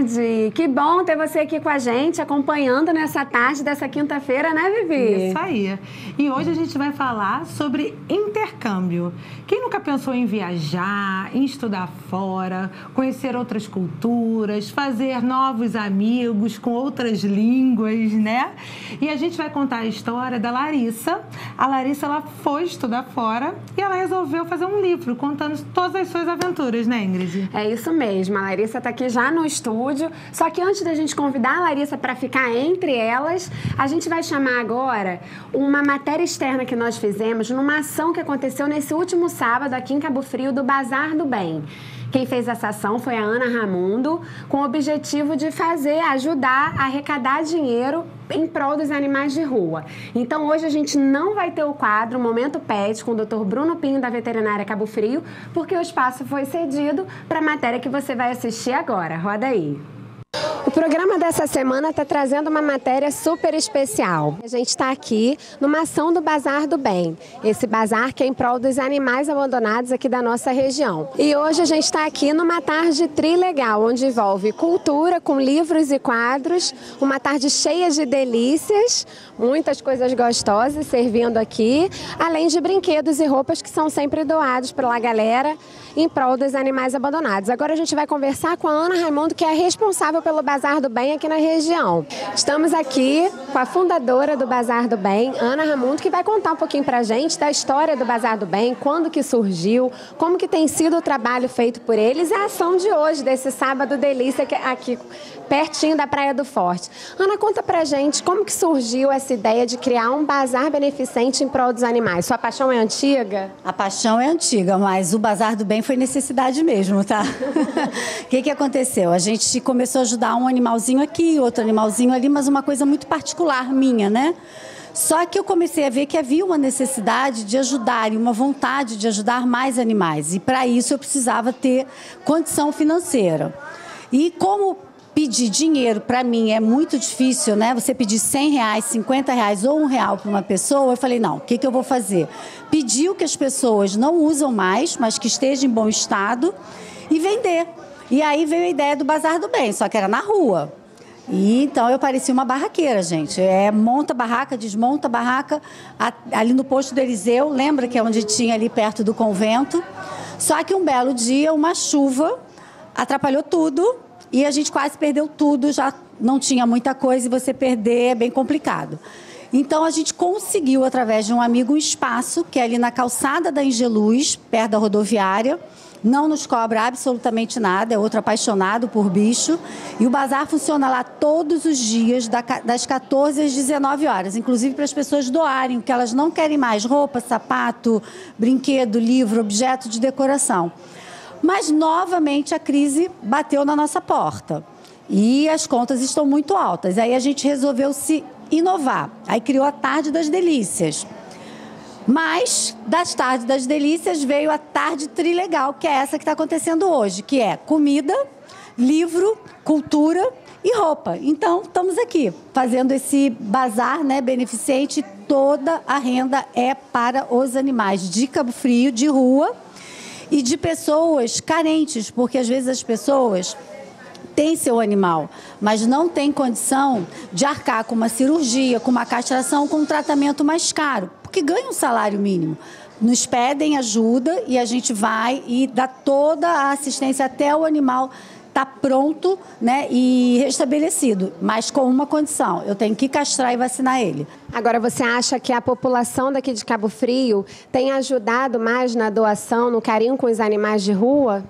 verdade. Que bom ter você aqui com a gente, acompanhando nessa tarde dessa quinta-feira, né, Vivi? Isso aí. E hoje a gente vai falar sobre intercâmbio. Quem nunca pensou em viajar, em estudar fora, conhecer outras culturas, fazer novos amigos com outras línguas, né? E a gente vai contar a história da Larissa. A Larissa, ela foi estudar fora e ela resolveu fazer um livro contando todas as suas aventuras, né, Ingrid? É isso mesmo. A Larissa está aqui já no estúdio. Só que antes da gente convidar a Larissa para ficar entre elas, a gente vai chamar agora uma matéria externa que nós fizemos numa ação que aconteceu nesse último sábado aqui em Cabo Frio, do Bazar do Bem. Quem fez essa ação foi a Ana Ramundo, com o objetivo de ajudar a arrecadar dinheiro em prol dos animais de rua. Então, hoje a gente não vai ter o quadro Momento Pet com o Dr. Bruno Pinho, da Veterinária Cabo Frio, porque o espaço foi cedido para a matéria que você vai assistir agora. Roda aí. O programa dessa semana está trazendo uma matéria super especial. A gente está aqui numa ação do Bazar do Bem. Esse bazar que é em prol dos animais abandonados aqui da nossa região. E hoje a gente está aqui numa tarde trilegal, onde envolve cultura com livros e quadros, uma tarde cheia de delícias, muitas coisas gostosas servindo aqui, além de brinquedos e roupas que são sempre doados pela galera em prol dos animais abandonados. Agora a gente vai conversar com a Ana Ramundo, que é a responsável pelo Bazar do Bem aqui na região. Estamos aqui com a fundadora do Bazar do Bem, Ana Ramundo, que vai contar um pouquinho pra gente da história do Bazar do Bem, quando que surgiu, como que tem sido o trabalho feito por eles e a ação de hoje, desse sábado delícia aqui pertinho da Praia do Forte. Ana, conta pra gente como que surgiu essa ideia de criar um bazar beneficente em prol dos animais. Sua paixão é antiga? A paixão é antiga, mas o Bazar do Bem foi necessidade mesmo, tá? O que aconteceu? A gente começou a ajudar um animalzinho aqui, outro animalzinho ali, mas uma coisa muito particular minha, né? Só que eu comecei a ver que havia uma necessidade de ajudar e uma vontade de ajudar mais animais. E para isso eu precisava ter condição financeira. E como pedir dinheiro para mim é muito difícil, né? Você pedir R$100, R$50 ou R$1 para uma pessoa, eu falei, não, o que eu vou fazer? Pedir o que as pessoas não usam mais, mas que esteja em bom estado e vender. E aí veio a ideia do Bazar do Bem, só que era na rua. E então eu parecia uma barraqueira, gente. Monta barraca, desmonta barraca, ali no posto do Eliseu, lembra que é onde tinha ali perto do convento? Só que um belo dia, uma chuva atrapalhou tudo e a gente quase perdeu tudo, já não tinha muita coisa e você perder é bem complicado. Então a gente conseguiu, através de um amigo, um espaço que é ali na calçada da Angeluz, perto da rodoviária. Não nos cobra absolutamente nada, é outro apaixonado por bicho. E o bazar funciona lá todos os dias, das 14 às 19 horas, inclusive para as pessoas doarem, porque elas não querem mais roupa, sapato, brinquedo, livro, objeto de decoração. Mas, novamente, a crise bateu na nossa porta. E as contas estão muito altas. Aí a gente resolveu se inovar. Aí criou a Tarde das Delícias. Mas, das Tardes das Delícias, veio a Tarde Trilegal, que é essa que está acontecendo hoje, que é comida, livro, cultura e roupa. Então, estamos aqui, fazendo esse bazar, né, beneficente. Toda a renda é para os animais de Cabo Frio, de rua, e de pessoas carentes, porque às vezes as pessoas têm seu animal, mas não têm condição de arcar com uma cirurgia, com uma castração, com um tratamento mais caro, porque ganham um salário mínimo. Nos pedem ajuda e a gente vai e dá toda a assistência até o animal estar pronto, né, e restabelecido, mas com uma condição: eu tenho que castrar e vacinar ele. Agora, você acha que a população daqui de Cabo Frio tem ajudado mais na doação, no carinho com os animais de rua?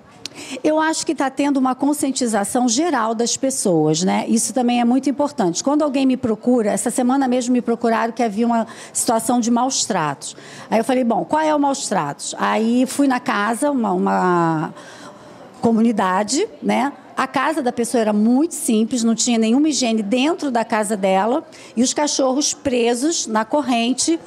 Eu acho que está tendo uma conscientização geral das pessoas, né? Isso também é muito importante. Quando alguém me procura, essa semana mesmo me procuraram que havia uma situação de maus tratos. Aí eu falei, bom, qual é o maus tratos? Aí fui na casa, uma comunidade, né? A casa da pessoa era muito simples, não tinha nenhuma higiene dentro da casa dela e os cachorros presos na corrente.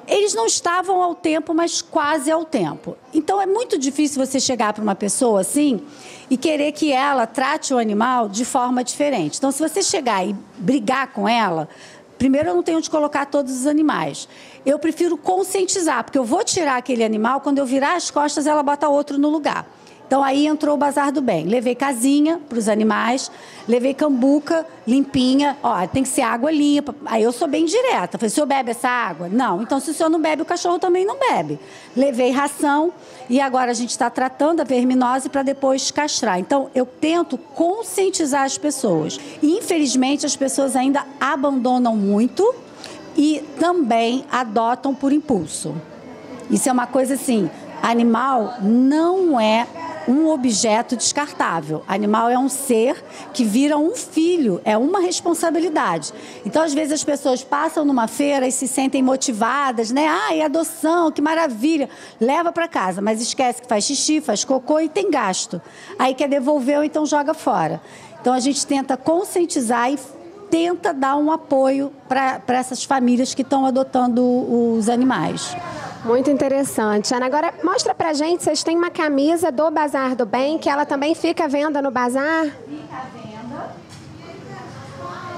Eles não estavam ao tempo, mas quase ao tempo. Então, é muito difícil você chegar para uma pessoa assim e querer que ela trate o animal de forma diferente. Então, se você chegar e brigar com ela, primeiro, eu não tenho onde colocar todos os animais. Eu prefiro conscientizar, porque eu vou tirar aquele animal, quando eu virar as costas, ela bota outro no lugar. Então, aí entrou o Bazar do Bem. Levei casinha para os animais, levei cambuca limpinha. Ó, tem que ser água limpa. Aí eu sou bem direta. Falei, o senhor bebe essa água? Não. Então, se o senhor não bebe, o cachorro também não bebe. Levei ração e agora a gente está tratando a verminose para depois castrar. Então, eu tento conscientizar as pessoas. E, infelizmente, as pessoas ainda abandonam muito e também adotam por impulso. Isso é uma coisa assim, animal não é um objeto descartável. Animal é um ser que vira um filho, é uma responsabilidade. Então, às vezes, as pessoas passam numa feira e se sentem motivadas, né? Ai, adoção, que maravilha. Leva para casa, mas esquece que faz xixi, faz cocô e tem gasto. Aí quer devolver ou então joga fora. Então, a gente tenta conscientizar e tenta dar um apoio para essas famílias que estão adotando os animais. Muito interessante. Ana, agora mostra pra gente, vocês têm uma camisa do Bazar do Bem, que ela também fica à venda no bazar? Fica à venda.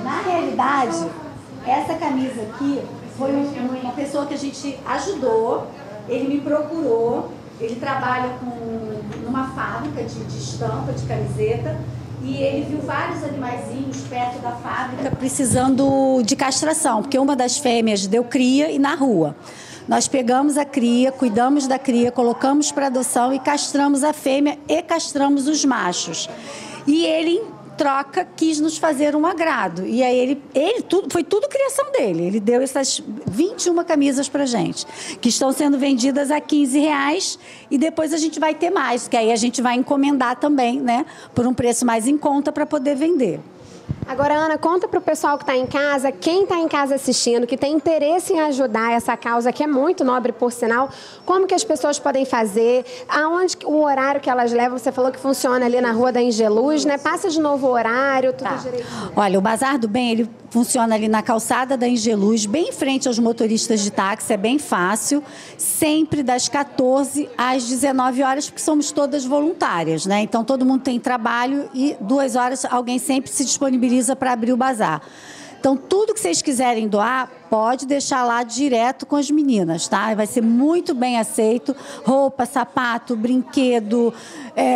Na realidade, essa camisa aqui foi uma pessoa que a gente ajudou, ele me procurou, ele trabalha numa fábrica de estampa, de camiseta, e ele viu vários animaizinhos perto da fábrica precisando de castração, porque uma das fêmeas deu cria e na rua. Nós pegamos a cria, cuidamos da cria, colocamos para adoção e castramos a fêmea e castramos os machos. E ele, em troca, quis nos fazer um agrado. E aí foi tudo criação dele. Ele deu essas 21 camisas para gente, que estão sendo vendidas a R$15 e depois a gente vai ter mais, que aí a gente vai encomendar também, né, por um preço mais em conta para poder vender. Agora, Ana, conta para o pessoal que está em casa, quem está em casa assistindo, que tem interesse em ajudar essa causa, que é muito nobre, por sinal, como que as pessoas podem fazer, aonde o horário que elas levam, você falou que funciona ali na Rua da Angeluz, né? Passa de novo o horário, tudo direitinho. Olha, o Bazar do Bem, ele funciona ali na calçada da Angeluz, bem em frente aos motoristas de táxi, é bem fácil, sempre das 14 às 19 horas, porque somos todas voluntárias, né? Então, todo mundo tem trabalho e 2 horas alguém sempre se disponibiliza para abrir o bazar. Então, tudo que vocês quiserem doar, pode deixar lá direto com as meninas, tá? Vai ser muito bem aceito. Roupa, sapato, brinquedo,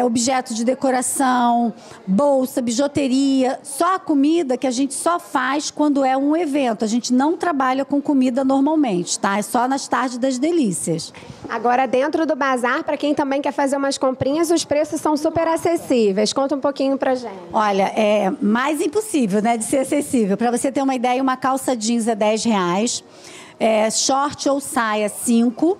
objeto de decoração, bolsa, bijuteria. Só a comida que a gente só faz quando é um evento. A gente não trabalha com comida normalmente, tá? É só nas tardes das delícias. Agora, dentro do bazar, para quem também quer fazer umas comprinhas, os preços são super acessíveis. Conta um pouquinho pra gente. Olha, é mais impossível, né, de ser acessível. Para você ter uma ideia, uma calça jeans é R$10. Short ou saia, 5.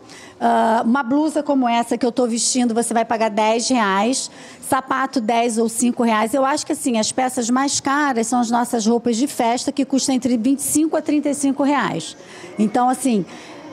Uma blusa como essa que eu estou vestindo, você vai pagar R$10. Sapato, 10 ou 5 reais. Eu acho que assim, as peças mais caras são as nossas roupas de festa, que custam entre 25 a 35 reais. Então, assim,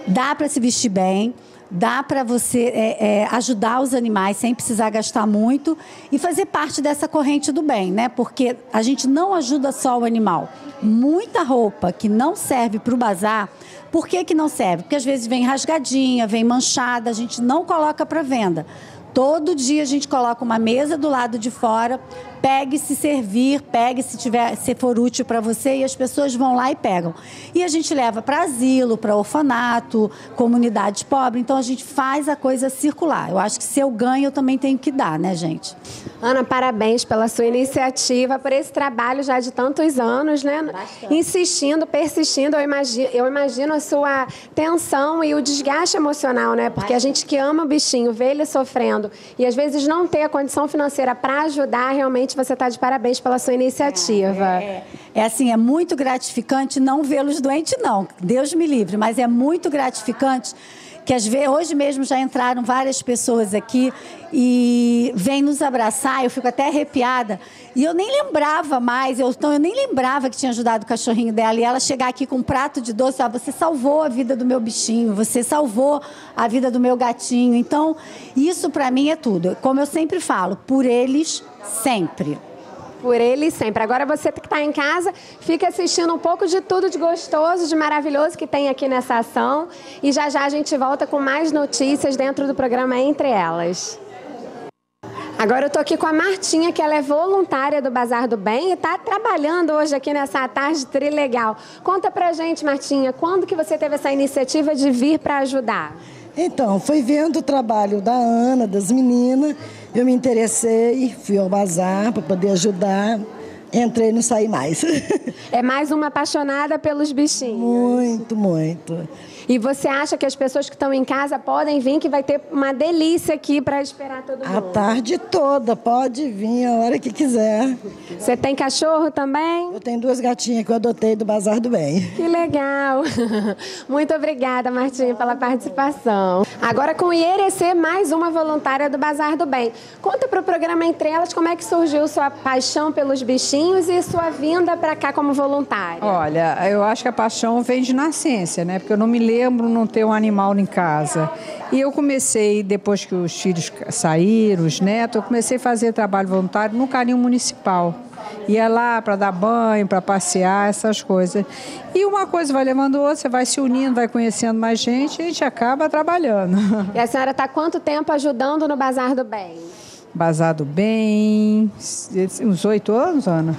dá para se vestir bem. Dá para você ajudar os animais sem precisar gastar muito e fazer parte dessa corrente do bem, né? Porque a gente não ajuda só o animal. Muita roupa que não serve para o bazar, por que não serve? Porque às vezes vem rasgadinha, vem manchada, a gente não coloca para venda. Todo dia a gente coloca uma mesa do lado de fora, pegue se servir, pegue se for útil para você e as pessoas vão lá e pegam. E a gente leva para asilo, para orfanato, comunidades pobres, então a gente faz a coisa circular. Eu acho que se eu ganho, eu também tenho que dar, né, gente? Ana, parabéns pela sua iniciativa, por esse trabalho já de tantos anos, né? Bastante. Insistindo, persistindo, eu imagino a sua tensão e o desgaste emocional, né? Porque a gente que ama o bichinho, vê ele sofrendo e às vezes não ter a condição financeira para ajudar, realmente você está de parabéns pela sua iniciativa. Assim, é muito gratificante não vê-los doentes, não. Deus me livre, mas é muito gratificante que às vezes, hoje mesmo já entraram várias pessoas aqui e vêm nos abraçar, eu fico até arrepiada. E eu nem lembrava mais, eu nem lembrava que tinha ajudado o cachorrinho dela. E ela chegar aqui com um prato de doce, você salvou a vida do meu bichinho, você salvou a vida do meu gatinho. Então, isso para mim é tudo. Como eu sempre falo, por eles, sempre. Por ele sempre. Agora você que está em casa, fica assistindo um pouco de tudo de gostoso, de maravilhoso que tem aqui nessa ação. E já já a gente volta com mais notícias dentro do programa Entre Elas. Agora eu estou aqui com a Martinha, que ela é voluntária do Bazar do Bem e está trabalhando hoje aqui nessa tarde trilegal. Conta pra gente, Martinha, quando que você teve essa iniciativa de vir para ajudar? Então, foi vendo o trabalho da Ana, das meninas, eu me interessei, fui ao bazar para poder ajudar, entrei e não saí mais. É mais uma apaixonada pelos bichinhos. Muito, muito. E você acha que as pessoas que estão em casa podem vir, que vai ter uma delícia aqui para esperar todo mundo? A tarde toda, pode vir a hora que quiser. Você tem cachorro também? Eu tenho 2 gatinhas que eu adotei do Bazar do Bem. Que legal! Muito obrigada, Martinha, pela participação. Agora com Irecê, mais uma voluntária do Bazar do Bem. Conta para o programa Entre Elas como é que surgiu sua paixão pelos bichinhos e sua vinda para cá como voluntária. Olha, eu acho que a paixão vem de nascença, né? Porque eu não me lembro não ter um animal em casa. E eu comecei, depois que os filhos saíram, os netos, eu comecei a fazer trabalho voluntário no Canil Municipal. Ia lá para dar banho, para passear, essas coisas. E uma coisa vai levando a outra, você vai se unindo, vai conhecendo mais gente e a gente acaba trabalhando. E a senhora está há quanto tempo ajudando no Bazar do Bem? Bazar do Bem, uns 8 anos, Ana?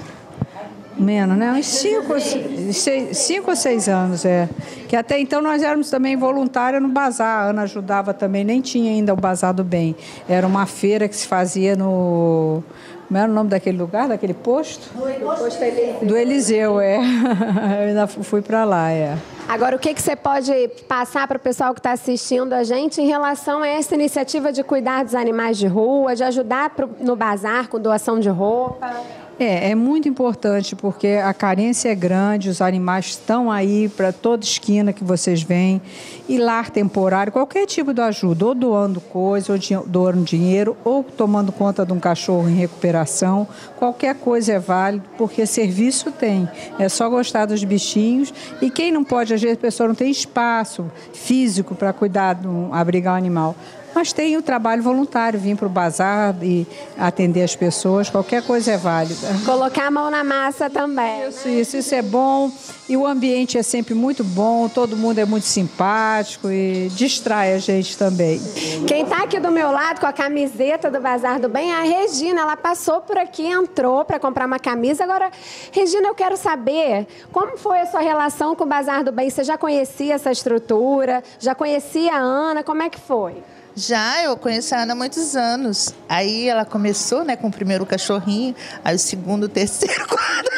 Menos, né? Uns 5 ou 6 anos, é. Que até então nós éramos também voluntárias no bazar. A Ana ajudava também, nem tinha ainda o Bazar do Bem. Era uma feira que se fazia no... Como era o nome daquele lugar, daquele posto? Posto Eliseu. Do Eliseu, é. Eu ainda fui para lá, é. Agora, o que você pode passar para o pessoal que está assistindo a gente em relação a essa iniciativa de cuidar dos animais de rua, de ajudar no bazar com doação de roupa? É muito importante porque a carência é grande, os animais estão aí para toda esquina que vocês veem, e lar temporário, qualquer tipo de ajuda, ou doando coisa, ou doando dinheiro, ou tomando conta de um cachorro em recuperação, qualquer coisa é válido, porque serviço tem, é só gostar dos bichinhos, e quem não pode, às vezes a pessoa não tem espaço físico para cuidar, abrigar o animal. Mas tem o trabalho voluntário, vir para o bazar e atender as pessoas, qualquer coisa é válida. Colocar a mão na massa também. Isso é bom. E o ambiente é sempre muito bom, todo mundo é muito simpático e distrai a gente também. Quem está aqui do meu lado com a camiseta do Bazar do Bem é a Regina. Ela passou por aqui, entrou para comprar uma camisa. Agora, Regina, eu quero saber como foi a sua relação com o Bazar do Bem. Você já conhecia essa estrutura? Já conhecia a Ana? Como é que foi? Já, eu conheço a Ana há muitos anos. Aí ela começou, né, com o primeiro cachorrinho, aí o segundo, o terceiro, quarto.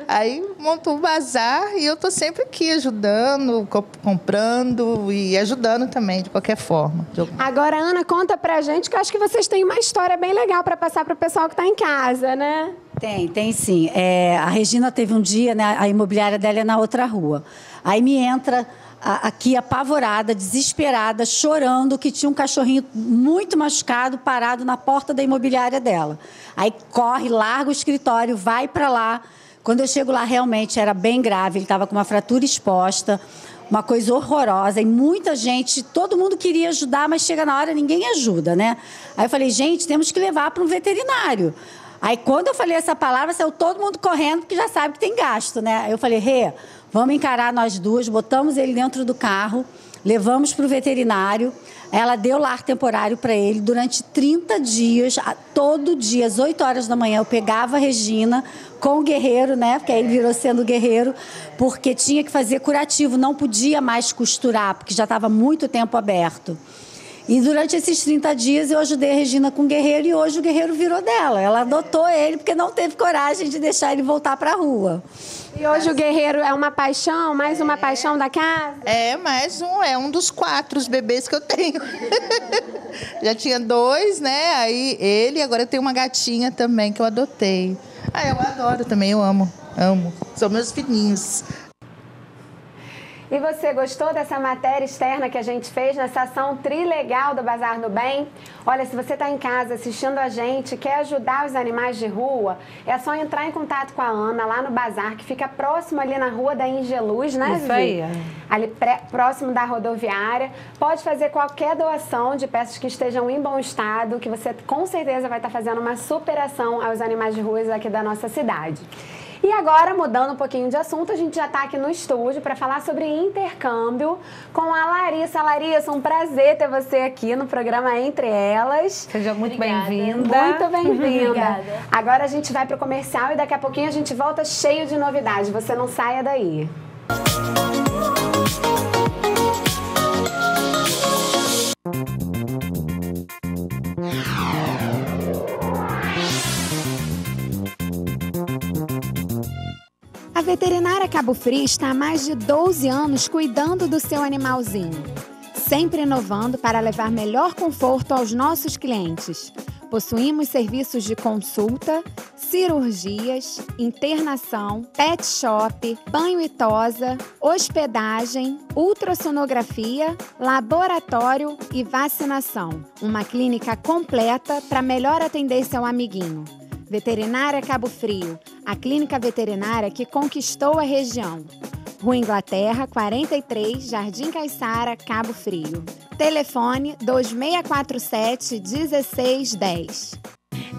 Aí montou o bazar e eu tô sempre aqui ajudando, comprando e ajudando também, de qualquer forma. Agora, Ana, conta pra gente que eu acho que vocês têm uma história bem legal para passar pro pessoal que tá em casa, né? Tem sim. A Regina teve um dia, né, a imobiliária dela é na outra rua. Aí me entra aqui apavorada, desesperada, chorando, que tinha um cachorrinho muito machucado parado na porta da imobiliária dela. Aí corre, larga o escritório, vai para lá. Quando eu chego lá, realmente era bem grave, ele estava com uma fratura exposta, uma coisa horrorosa, e muita gente, todo mundo queria ajudar, mas chega na hora, ninguém ajuda, né? Aí eu falei, gente, temos que levar para um veterinário. Aí, quando eu falei essa palavra, saiu todo mundo correndo, porque já sabe que tem gasto, né? Aí eu falei, Rê, vamos encarar nós duas, botamos ele dentro do carro, levamos para o veterinário, ela deu lar temporário para ele durante 30 dias, todo dia, às 8 horas da manhã, eu pegava a Regina com o Guerreiro, né? Porque aí ele virou sendo Guerreiro, porque tinha que fazer curativo, não podia mais costurar, porque já estava muito tempo aberto. E durante esses 30 dias eu ajudei a Regina com o Guerreiro e hoje o Guerreiro virou dela. Ela adotou ele porque não teve coragem de deixar ele voltar para a rua. E hoje o Guerreiro é uma paixão, mais uma paixão da casa? É um dos 4 bebês que eu tenho. Já tinha 2, né? Aí ele, agora eu tenho uma gatinha também que eu adotei. Eu adoro também, eu amo. São meus filhinhos. E você gostou dessa matéria externa que a gente fez nessa ação trilegal do Bazar do Bem? Olha, se você está em casa assistindo a gente, quer ajudar os animais de rua, é só entrar em contato com a Ana lá no Bazar, que fica próximo ali na rua da Ingeluz, né, Vivi? Isso aí. Ali próximo da rodoviária. Pode fazer qualquer doação de peças que estejam em bom estado, que você com certeza vai estar fazendo uma superação aos animais de rua aqui da nossa cidade. E agora, mudando um pouquinho de assunto, a gente já está aqui no estúdio para falar sobre intercâmbio com a Larissa. Larissa, um prazer ter você aqui no programa Entre Elas. Seja muito bem-vinda. Muito bem-vinda. Obrigada. Agora a gente vai para o comercial e daqui a pouquinho a gente volta cheio de novidades. Você não saia daí. Veterinária Cabo Frio está há mais de 12 anos cuidando do seu animalzinho, sempre inovando para levar melhor conforto aos nossos clientes. Possuímos serviços de consulta, cirurgias, internação, pet shop, banho e tosa, hospedagem, ultrassonografia, laboratório e vacinação. Uma clínica completa para melhor atender seu amiguinho. Veterinária Cabo Frio, a clínica veterinária que conquistou a região. Rua Inglaterra, 43, Jardim Caiçara, Cabo Frio. Telefone 2647-1610.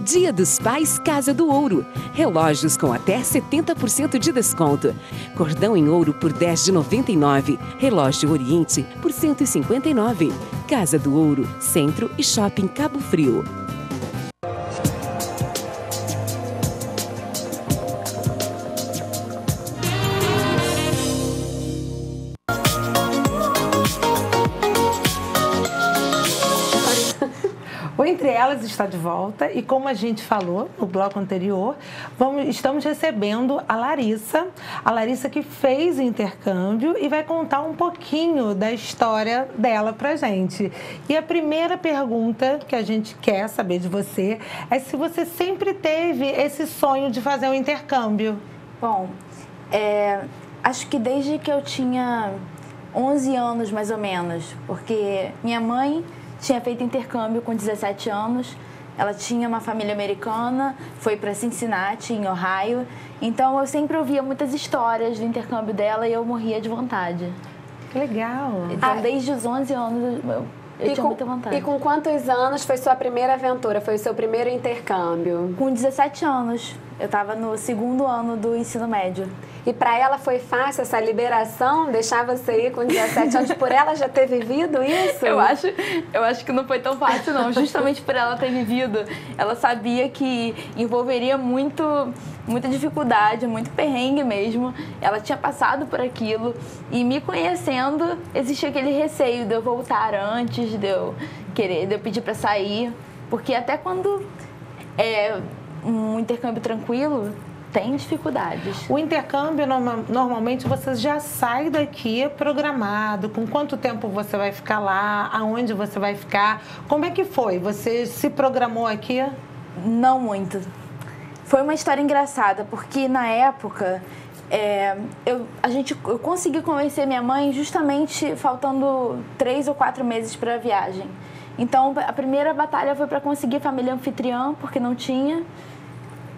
Dia dos Pais Casa do Ouro. Relógios com até 70% de desconto. Cordão em ouro por R$ 10,99. Relógio Oriente por R$ 159. Casa do Ouro, Centro e Shopping Cabo Frio. Entre Elas está de volta e, como a gente falou no bloco anterior, estamos recebendo a Larissa que fez o intercâmbio e vai contar um pouquinho da história dela pra gente. E a primeira pergunta que a gente quer saber de você é se você sempre teve esse sonho de fazer um intercâmbio. Bom, acho que desde que eu tinha 11 anos, mais ou menos, porque minha mãe tinha feito intercâmbio com 17 anos, ela tinha uma família americana, foi para Cincinnati, em Ohio, então eu sempre ouvia muitas histórias do intercâmbio dela e eu morria de vontade. Que legal! Então, desde os 11 anos, eu tinha muita vontade. E com quantos anos foi sua primeira aventura, foi o seu primeiro intercâmbio? Com 17 anos, eu estava no 2º ano do ensino médio. E para ela foi fácil essa liberação? Deixava você ir com 17 anos por ela já ter vivido isso? Eu acho que não foi tão fácil, não. Justamente por ela ter vivido, ela sabia que envolveria muita dificuldade, muito perrengue mesmo. Ela tinha passado por aquilo e, me conhecendo, existia aquele receio de eu voltar antes, de eu pedir para sair. Porque até quando é um intercâmbio tranquilo, tem dificuldades. O intercâmbio, normalmente, você já sai daqui programado. Com quanto tempo você vai ficar lá? Aonde você vai ficar? Como é que foi? Você se programou aqui? Não muito. Foi uma história engraçada, porque na época eu consegui convencer minha mãe justamente faltando 3 ou 4 meses para a viagem. Então, a primeira batalha foi para conseguir família anfitriã, porque não tinha.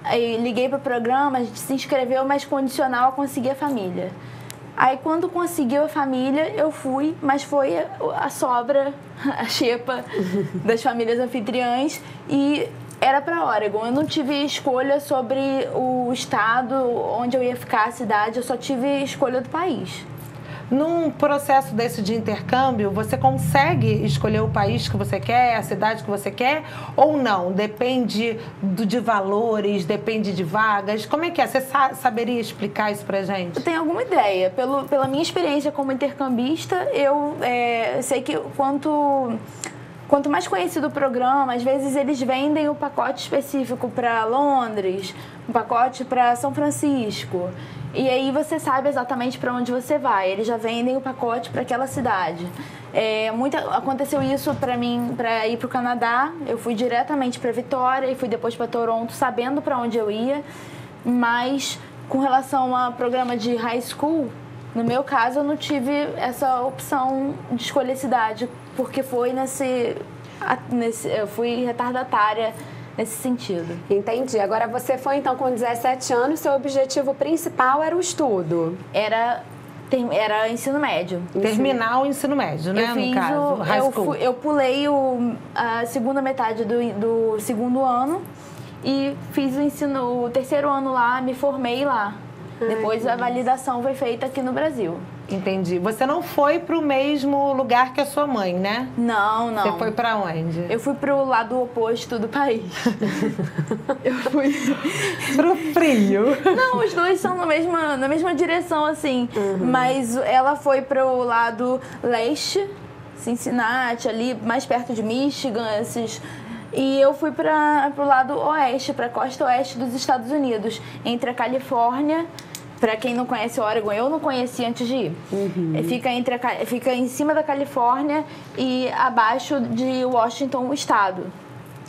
Aí liguei para o programa, a gente se inscreveu, mas condicional a conseguir a família. Aí quando conseguiu a família, eu fui, mas foi a sobra, a xepa das famílias anfitriãs e era para Oregon. Eu não tive escolha sobre o estado, onde eu ia ficar, a cidade, eu só tive escolha do país. Num processo desse de intercâmbio, você consegue escolher o país que você quer, a cidade que você quer, ou não? Depende de valores, depende de vagas? Como é que é? Você saberia explicar isso pra gente? Eu tenho alguma ideia. Pela minha experiência como intercambista, eu sei que quanto mais conhecido o programa, às vezes eles vendem o pacote específico para Londres, um pacote para São Francisco. E aí você sabe exatamente para onde você vai. Eles já vendem o pacote para aquela cidade. Aconteceu isso para mim, para ir para o Canadá. Eu fui diretamente para Vitória e fui depois para Toronto, sabendo para onde eu ia. Mas com relação ao programa de high school, no meu caso, eu não tive essa opção de escolher cidade, porque foi eu fui retardatária nesse sentido. Entendi. Agora, você foi, então, com 17 anos, seu objetivo principal era o estudo? Era ensino médio. Terminar o ensino médio, né, no caso, high school. Eu pulei a segunda metade do 2º ano e fiz o 3º ano lá, me formei lá. Depois a validação foi feita aqui no Brasil. Entendi. Você não foi para o mesmo lugar que a sua mãe, né? Não. Você foi para onde? Eu fui para o lado oposto do país. Eu fui pro frio. Não, os dois são na mesma direção, assim. Uhum. Mas ela foi para o lado leste, Cincinnati, ali mais perto de Michigan, E eu fui para o lado oeste, para a costa oeste dos Estados Unidos, entre a Califórnia Para quem não conhece o Oregon, eu não conhecia antes de ir. Fica em cima da Califórnia e abaixo de Washington, o estado.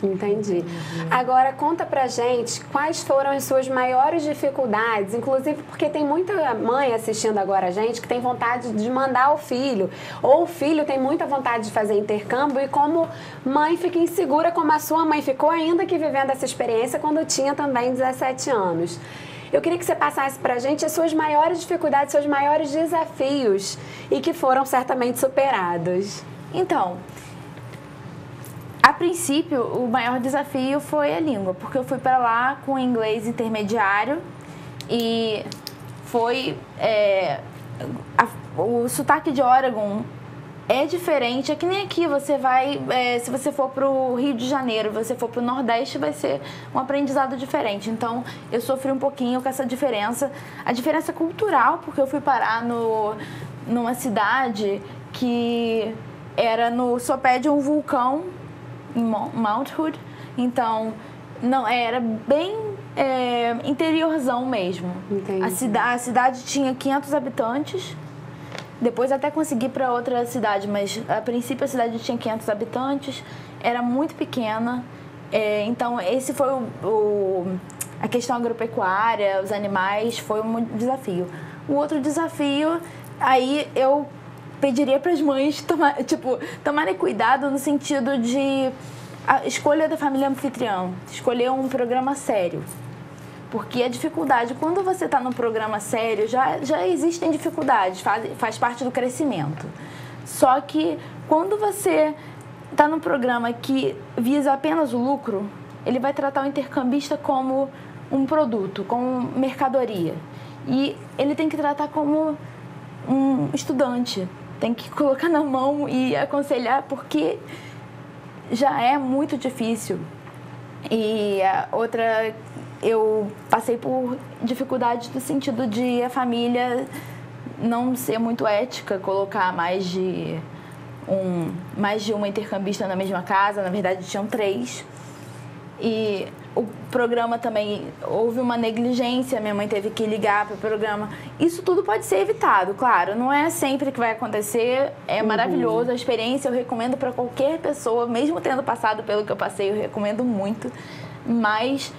Entendi. Agora, conta pra gente quais foram as suas maiores dificuldades, inclusive porque tem muita mãe assistindo agora a gente que tem vontade de mandar o filho, ou o filho tem muita vontade de fazer intercâmbio e como mãe fica insegura como a sua mãe ficou, ainda que vivendo essa experiência quando tinha também 17 anos. Eu queria que você passasse pra gente as suas maiores dificuldades, seus maiores desafios e que foram certamente superados. Então, a princípio, o maior desafio foi a língua, porque eu fui para lá com inglês intermediário e foi... o sotaque de Oregon é diferente, é que nem aqui, você vai... se você for para o Rio de Janeiro, você for para o Nordeste, vai ser um aprendizado diferente. Então, eu sofri um pouquinho com essa diferença. A diferença cultural, porque eu fui parar numa cidade que era no sopé de um vulcão, em Mount Hood, então não era bem interiorzão mesmo. Entendi. A cidade tinha 500 habitantes, depois até consegui para outra cidade, mas a princípio a cidade tinha 500 habitantes, era muito pequena, então esse foi a questão agropecuária, os animais, foi um desafio. O outro desafio, aí eu pediria para as mães tomarem cuidado no sentido de a escolha da família anfitriã, escolher um programa sério. Porque a dificuldade, quando você está num programa sério, já existem dificuldades, faz parte do crescimento. Só que quando você está num programa que visa apenas o lucro, ele vai tratar o intercambista como um produto, como mercadoria. E ele tem que tratar como um estudante. Tem que colocar na mão e aconselhar, porque já é muito difícil. E a outra, eu passei por dificuldades no sentido de a família não ser muito ética, colocar mais de uma intercambista na mesma casa. Na verdade, tinham 3. E o programa também, houve uma negligência, minha mãe teve que ligar para o programa. Isso tudo pode ser evitado, claro, não é sempre que vai acontecer, é maravilhoso, a experiência eu recomendo para qualquer pessoa, mesmo tendo passado pelo que eu passei, eu recomendo muito, mas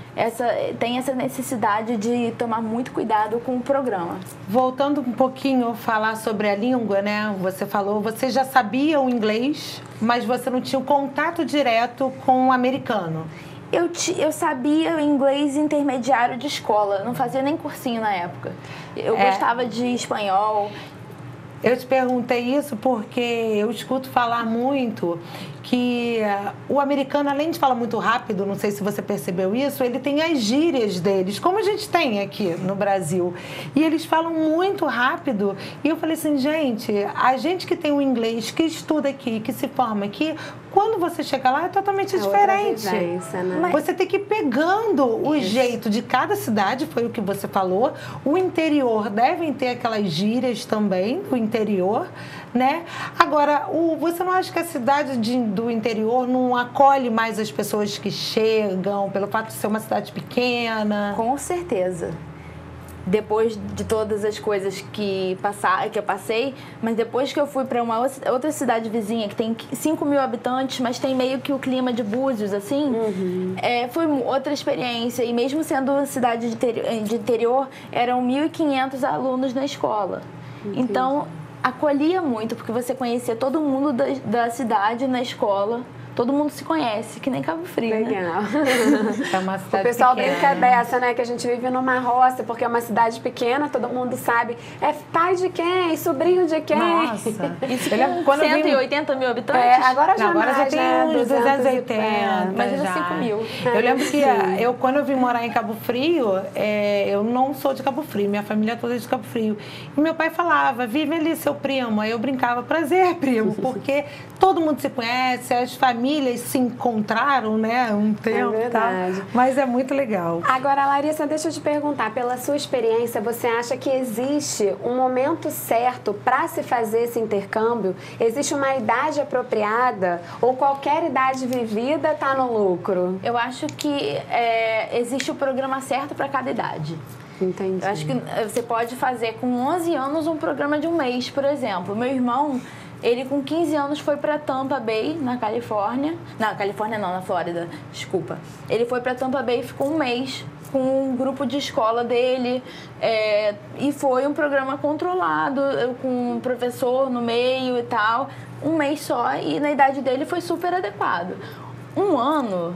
tem essa necessidade de tomar muito cuidado com o programa. Voltando um pouquinho, falar sobre a língua, né? Você falou, você já sabia o inglês, mas você não tinha o contato direto com o americano. Eu sabia o inglês intermediário de escola, não fazia nem cursinho na época. Eu gostava de espanhol. Eu te perguntei isso porque eu escuto falar muito que o americano, além de falar muito rápido, não sei se você percebeu isso, ele tem as gírias deles, como a gente tem aqui no Brasil. E eles falam muito rápido. E eu falei assim, gente, a gente que tem o inglês, que estuda aqui, que se forma aqui, quando você chega lá é totalmente diferente. Né? Você tem que ir pegando o jeito de cada cidade, foi o que você falou. O interior devem ter aquelas gírias também, do interior, né? Agora, você não acha que a cidade do interior não acolhe mais as pessoas que chegam, pelo fato de ser uma cidade pequena? Com certeza. Depois de todas as coisas que eu passei, mas depois que eu fui para uma outra cidade vizinha que tem 5 mil habitantes, mas tem meio que o clima de Búzios, assim, foi outra experiência. E mesmo sendo cidade de interior, eram 1.500 alunos na escola. Entendi. Então, acolhia muito, porque você conhecia todo mundo da cidade na escola. Todo mundo se conhece, que nem Cabo Frio, Legal. né? É uma cidade o pessoal pequena. brinca dessa, né? Que a gente vive numa roça, porque é uma cidade pequena, todo mundo sabe. É pai de quem? Sobrinho de quem? Nossa. Isso com 180 mil habitantes? Agora já agora já tem uns 280. Mas já 5 mil. Eu lembro que quando eu vim morar em Cabo Frio, eu não sou de Cabo Frio, minha família toda é de Cabo Frio. E meu pai falava, vive ali seu primo. Aí eu brincava, prazer, primo, porque todo mundo se conhece, as famílias se encontraram, né, um tempo. É verdade. Tá? Mas é muito legal. Agora, Larissa, deixa eu te perguntar, pela sua experiência, você acha que existe um momento certo para se fazer esse intercâmbio? Existe uma idade apropriada ou qualquer idade vivida está no lucro? Eu acho que existe o programa certo para cada idade. Entendi. Eu acho que você pode fazer com 11 anos um programa de um mês, por exemplo. Meu irmão, ele com 15 anos foi para Tampa Bay, na Califórnia. Na Califórnia não, na Flórida, desculpa. Ele foi para Tampa Bay e ficou um mês com um grupo de escola dele. E foi um programa controlado, com um professor no meio e tal. Um mês só, e na idade dele foi super adequado. Um ano,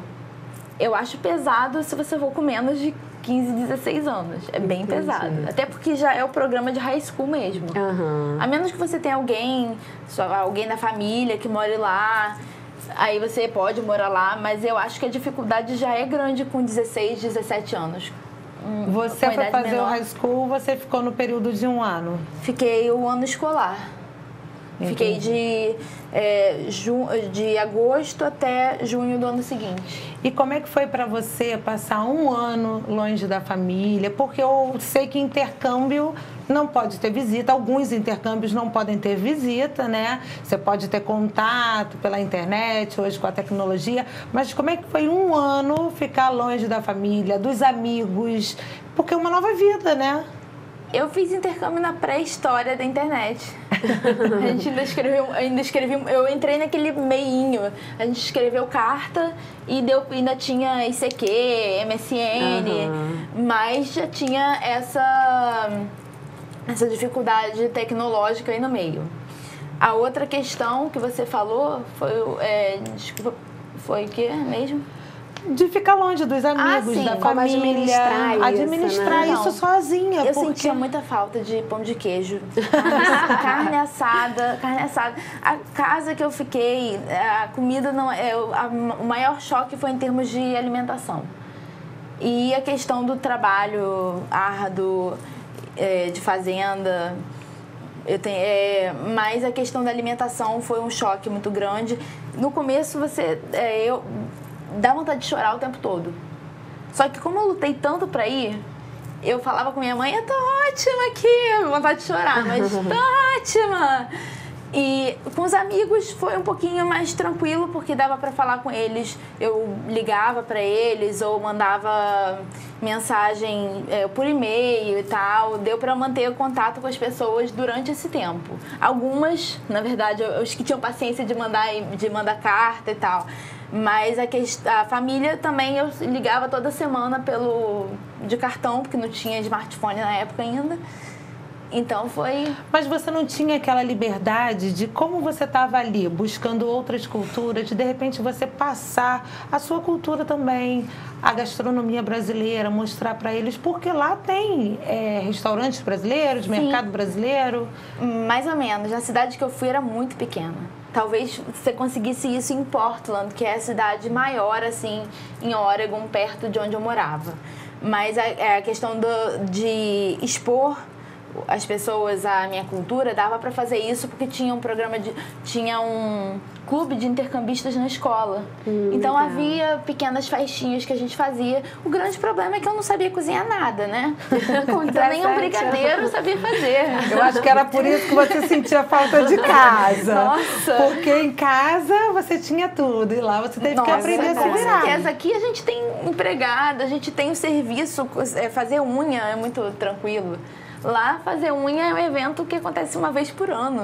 eu acho pesado se você for com menos de 15, 16 anos. É bem pesado. Até porque já é o programa de high school mesmo. A menos que você tenha alguém da família que more lá, aí você pode morar lá, mas eu acho que a dificuldade já é grande com 16, 17 anos. Você foi fazer o high school, você ficou no período de um ano? Fiquei o ano escolar. Fiquei de agosto até junho do ano seguinte. E como é que foi para você passar um ano longe da família? Porque eu sei que intercâmbio não pode ter visita, alguns intercâmbios não podem ter visita, né? Você pode ter contato pela internet, hoje com a tecnologia, mas como é que foi um ano ficar longe da família, dos amigos? Porque é uma nova vida, né? Eu fiz intercâmbio na pré-história da internet. A gente ainda escreveu, eu entrei naquele meinho. A gente escreveu carta e ainda tinha ICQ, MSN, mas já tinha essa dificuldade tecnológica aí no meio. A outra questão que você falou foi o que mesmo? De ficar longe dos amigos, da família. Administrar isso sozinha. Eu sentia muita falta de pão de queijo, carne assada. A casa que eu fiquei, a comida não o maior choque foi em termos de alimentação. E a questão do trabalho árduo, de fazenda. Mas a questão da alimentação foi um choque muito grande. No começo, dá vontade de chorar o tempo todo. Só que como eu lutei tanto pra ir, eu falava com minha mãe, eu tô ótima aqui, vontade de chorar, mas tô ótima. E com os amigos foi um pouquinho mais tranquilo, porque dava pra falar com eles, eu ligava pra eles ou mandava mensagem por e-mail e tal, deu pra manter o contato com as pessoas durante esse tempo. Algumas, na verdade, os que tinham paciência de mandar carta e tal. Mas a família também eu ligava toda semana de cartão, porque não tinha smartphone na época ainda. Então foi... Mas você não tinha aquela liberdade de como você estava ali, buscando outras culturas, de repente você passar a sua cultura também, a gastronomia brasileira, mostrar para eles, porque lá tem restaurantes brasileiros, mercado brasileiro? Mais ou menos. Na cidade que eu fui era muito pequena. Talvez você conseguisse isso em Portland, que é a cidade maior, assim, em Oregon, perto de onde eu morava. Mas a questão de expor as pessoas à minha cultura, dava para fazer isso porque tinha um clube de intercambistas na escola. Então havia pequenas festinhas que a gente fazia. O grande problema é que eu não sabia cozinhar nada, né? Nem um brigadeiro eu sabia fazer. Eu acho que era por isso que você sentia falta de casa. Nossa! Porque em casa você tinha tudo e lá você teve que aprender a se virar. Com certeza. Aqui a gente tem empregada, a gente tem o serviço, fazer unha é muito tranquilo. Lá, fazer unha é um evento que acontece uma vez por ano.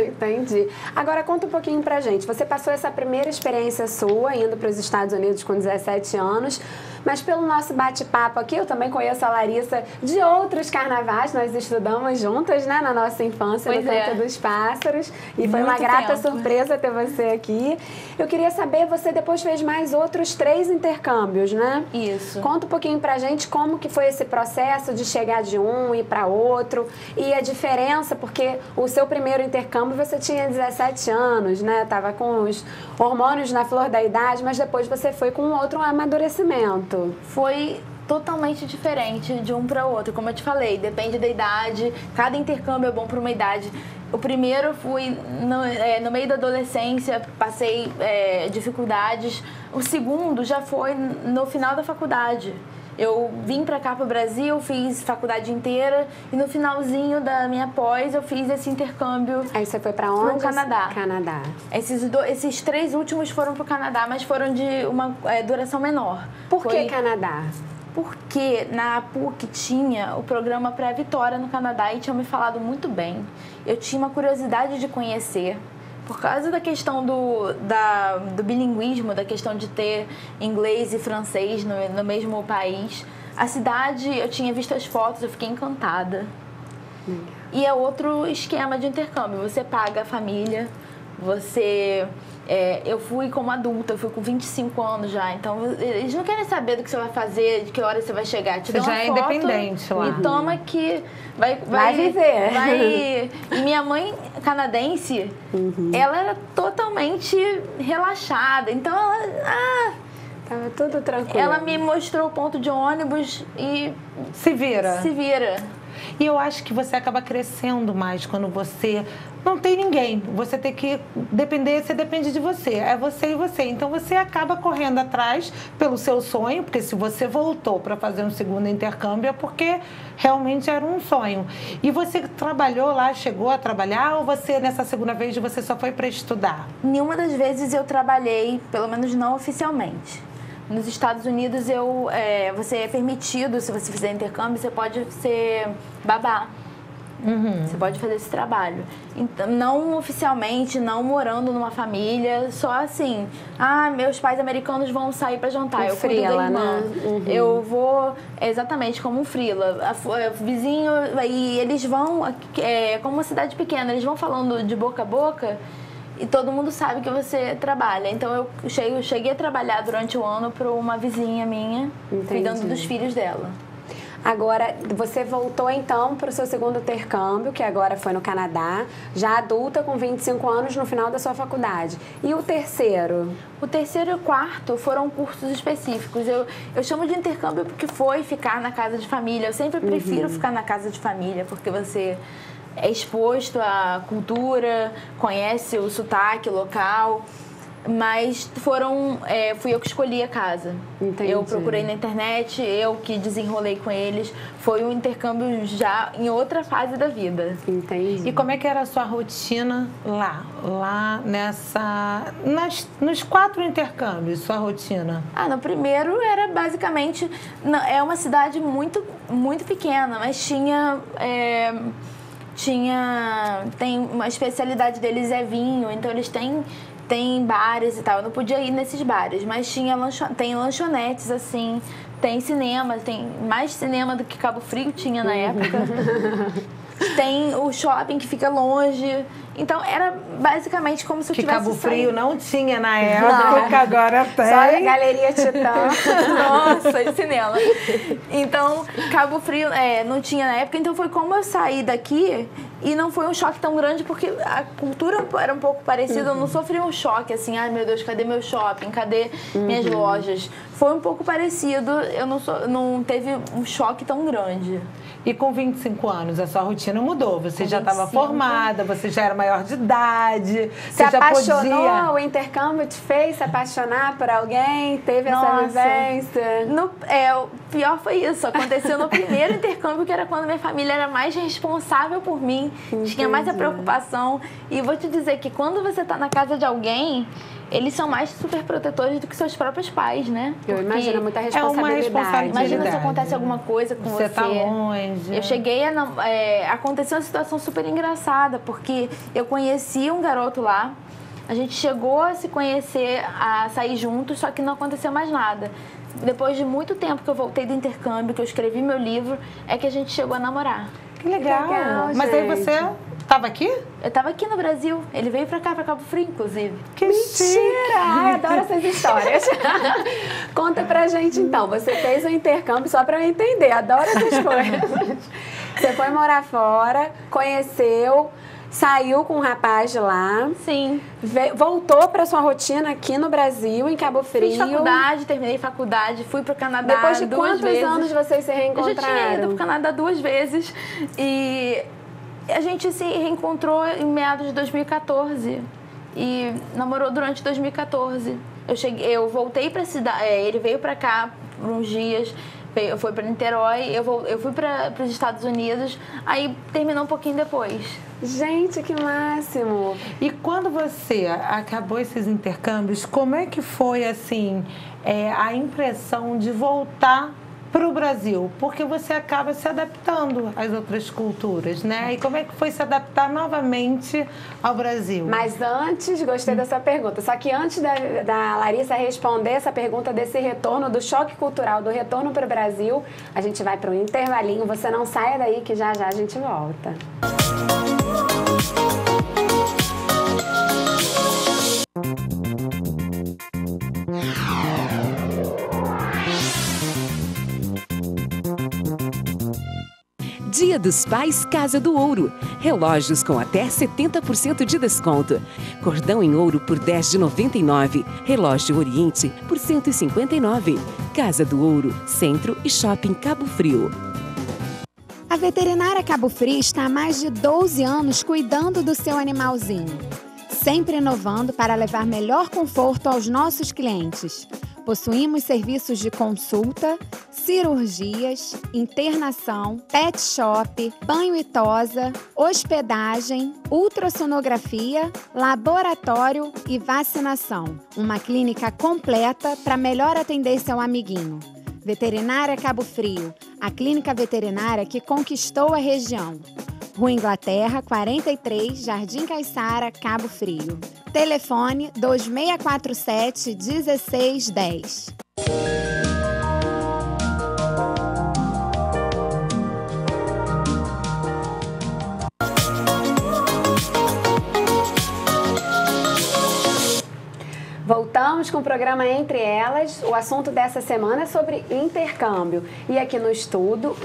Entendi. Agora, conta um pouquinho pra gente. Você passou essa primeira experiência sua, indo para os Estados Unidos com 17 anos, mas pelo nosso bate-papo aqui, eu também conheço a Larissa de outros carnavais. Nós estudamos juntas, né, na nossa infância, no Canto dos Pássaros. E foi uma grata surpresa ter você aqui. Eu queria saber, você depois fez mais outros 3 intercâmbios, né? Isso. Conta um pouquinho pra gente como que foi esse processo de chegar de um e para outro, e a diferença, porque o seu primeiro intercâmbio você tinha 17 anos, né? Tava com os hormônios na flor da idade, mas depois você foi com outro amadurecimento. Foi totalmente diferente de um para outro, como eu te falei, depende da idade, cada intercâmbio é bom para uma idade. O primeiro fui no meio da adolescência, passei dificuldades. O segundo já foi no final da faculdade. Eu vim pra cá, pro Brasil, fiz faculdade inteira e no finalzinho da minha pós eu fiz esse intercâmbio. Aí você foi pra onde? Pro Canadá. Canadá. Esses 3 últimos foram pro Canadá, mas foram de uma duração menor. Por que Canadá? porque na PUC tinha o programa pré-Vitória no Canadá e tinham me falado muito bem. Eu tinha uma curiosidade de conhecer, por causa da questão do bilinguismo, da questão de ter inglês e francês no mesmo país. A cidade, eu tinha visto as fotos, eu fiquei encantada. E é outro esquema de intercâmbio. Você paga a família, eu fui como adulta, eu fui com 25 anos já. Então, eles não querem saber do que você vai fazer, de que hora você vai chegar. Te você já é independente lá. E toma que vai viver. E minha mãe canadense, ela era totalmente relaxada. Então, tava tudo tranquilo. Ela me mostrou o ponto de ônibus e... Se vira. E eu acho que você acaba crescendo mais quando você não tem ninguém. Você tem que depender, você depende de você. É você e você. Então você acaba correndo atrás pelo seu sonho, porque se você voltou para fazer um segundo intercâmbio é porque realmente era um sonho. E você trabalhou lá, chegou a trabalhar, ou você nessa segunda vez você só foi para estudar? Nenhuma das vezes eu trabalhei, pelo menos não oficialmente. Nos Estados Unidos, você é permitido, se você fizer intercâmbio, você pode ser babá. Você pode fazer esse trabalho. Então, não oficialmente, não morando numa família, só assim. Meus pais americanos vão sair para jantar, eu cuido da irmã. Eu vou, exatamente, como um freela. Vizinho, e eles vão, como uma cidade pequena, eles vão falando de boca a boca. E todo mundo sabe que você trabalha. Então, eu cheguei a trabalhar durante o ano para uma vizinha minha, cuidando dos filhos dela. Agora, você voltou, então, para o seu segundo intercâmbio, que agora foi no Canadá, já adulta, com 25 anos, no final da sua faculdade. E o terceiro? O terceiro e o quarto foram cursos específicos. Eu chamo de intercâmbio porque foi ficar na casa de família. Eu sempre prefiro ficar na casa de família, porque você é exposto à cultura, conhece o sotaque local, mas fui eu que escolhi a casa. Entendi. Eu procurei na internet, eu que desenrolei com eles. Foi um intercâmbio já em outra fase da vida. Entendi. E como é que era a sua rotina lá? Nos 4 intercâmbios, sua rotina? No primeiro era basicamente... É uma cidade muito, muito pequena, mas tem uma especialidade deles é vinho, então eles têm bares e tal. Eu não podia ir nesses bares, mas tem lanchonetes, assim, tem cinema, tem mais cinema do que Cabo Frio tinha na época. Tem o shopping que fica longe. Então, era basicamente como se eu tivesse Cabo Frio não tinha na época, agora tem. Só a Galeria Titã. Nossa, de cinema. Então, Cabo Frio não tinha na época. Então, foi como eu saí daqui e não foi um choque tão grande, porque a cultura era um pouco parecida. Eu não sofri um choque, assim, meu Deus, cadê meu shopping? Cadê minhas lojas? Foi um pouco parecido. Não teve um choque tão grande. E com 25 anos, a sua rotina mudou. Você já estava formada, você já era maior de idade. Você já apaixonou? O intercâmbio te fez se apaixonar por alguém? Teve essa vivência? O pior foi isso. Aconteceu no primeiro intercâmbio, que era quando minha família era mais responsável por mim. Entendi. Tinha mais a preocupação. E vou te dizer que quando você está na casa de alguém, eles são mais super protetores do que seus próprios pais, né? Eu imagino, muita responsabilidade. Imagina se acontece alguma coisa com você. Você tá longe. Eu cheguei aconteceu uma situação super engraçada, porque eu conheci um garoto lá, a gente chegou a se conhecer, a sair juntos, só que não aconteceu mais nada. Depois de muito tempo que eu voltei do intercâmbio, que eu escrevi meu livro, é que a gente chegou a namorar. Que legal. Mas aí você estava aqui? Eu estava aqui no Brasil. Ele veio pra cá, pra Cabo Frio, inclusive. Que mentira! Ai, adoro essas histórias. Conta pra gente, então. Você fez um intercâmbio, só pra eu entender. Adoro essas coisas. Você foi morar fora, conheceu, saiu com um rapaz de lá. Sim. Voltou pra sua rotina aqui no Brasil, em Cabo Frio. Fiz faculdade, terminei faculdade, fui pro Canadá Depois de duas quantos anos vocês se reencontraram? Eu já tinha ido pro Canadá 2 vezes. E a gente se reencontrou em meados de 2014 e namorou durante 2014. Eu voltei pra cidade, ele veio pra cá por uns dias, foi pra Niterói, eu fui para os Estados Unidos, aí terminou um pouquinho depois. Gente, que máximo! E quando você acabou esses intercâmbios, como é que foi, assim, a impressão de voltar para o Brasil? Porque você acaba se adaptando às outras culturas, né? E como é que foi se adaptar novamente ao Brasil? Mas antes, gostei dessa pergunta, só que antes da Larissa responder essa pergunta desse retorno, do choque cultural, do retorno para o Brasil, a gente vai para um intervalinho. Você não saia daí que já já a gente volta. Dia dos Pais Casa do Ouro. Relógios com até 70% de desconto. Cordão em ouro por R$10,99. Relógio Oriente por R$159. Casa do Ouro, Centro e Shopping Cabo Frio. A Veterinária Cabo Frio está há mais de 12 anos cuidando do seu animalzinho. Sempre inovando para levar melhor conforto aos nossos clientes. Possuímos serviços de consulta, cirurgias, internação, pet shop, banho e tosa, hospedagem, ultrassonografia, laboratório e vacinação. Uma clínica completa para melhor atender seu amiguinho. Veterinária Cabo Frio, a clínica veterinária que conquistou a região. Rua Inglaterra, 43, Jardim Caiçara, Cabo Frio. Telefone 2647-1610. Voltamos com o programa Entre Elas. O assunto dessa semana é sobre intercâmbio. E aqui no estúdio,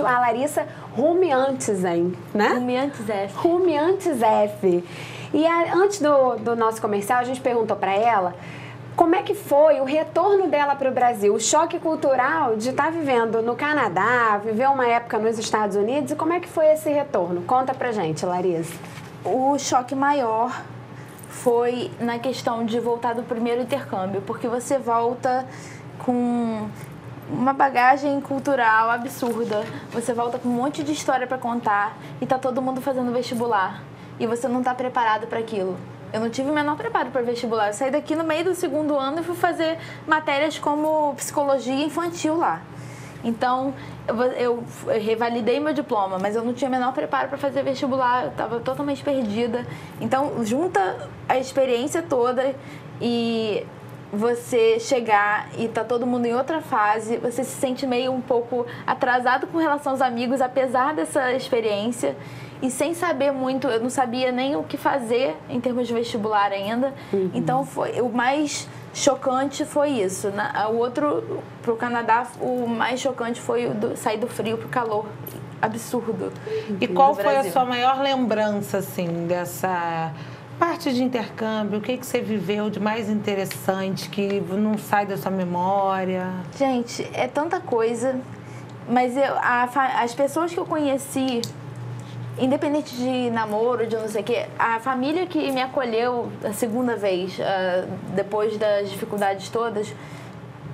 a Larissa Rumiantes-F, né? Rumiantes-F. Rumiantes-F. E antes do nosso comercial, a gente perguntou para ela como é que foi o retorno dela para o Brasil, o choque cultural de estar vivendo no Canadá, viver uma época nos Estados Unidos, e como é que foi esse retorno? Conta pra gente, Larissa. O choque maior foi na questão de voltar do primeiro intercâmbio, porque você volta com uma bagagem cultural absurda, você volta com um monte de história para contar e tá todo mundo fazendo vestibular e você não tá preparado para aquilo. Eu não tive o menor preparo para vestibular. Eu saí daqui no meio do segundo ano e fui fazer matérias como psicologia infantil lá. Então, eu revalidei meu diploma, mas eu não tinha o menor preparo para fazer vestibular, eu estava totalmente perdida. Então, junta a experiência toda e você chegar e tá todo mundo em outra fase, você se sente meio um pouco atrasado com relação aos amigos, apesar dessa experiência. E sem saber muito, eu não sabia nem o que fazer em termos de vestibular ainda. Uhum. Então, o mais chocante foi isso. O outro, pro Canadá, o mais chocante foi sair do frio pro calor. Absurdo. E qual foi a sua maior lembrança, assim, dessa parte de intercâmbio? O que você viveu de mais interessante, que não sai da sua memória? Gente, é tanta coisa. Mas as pessoas que eu conheci, independente de namoro, de não sei o quê, a família que me acolheu a segunda vez, depois das dificuldades todas,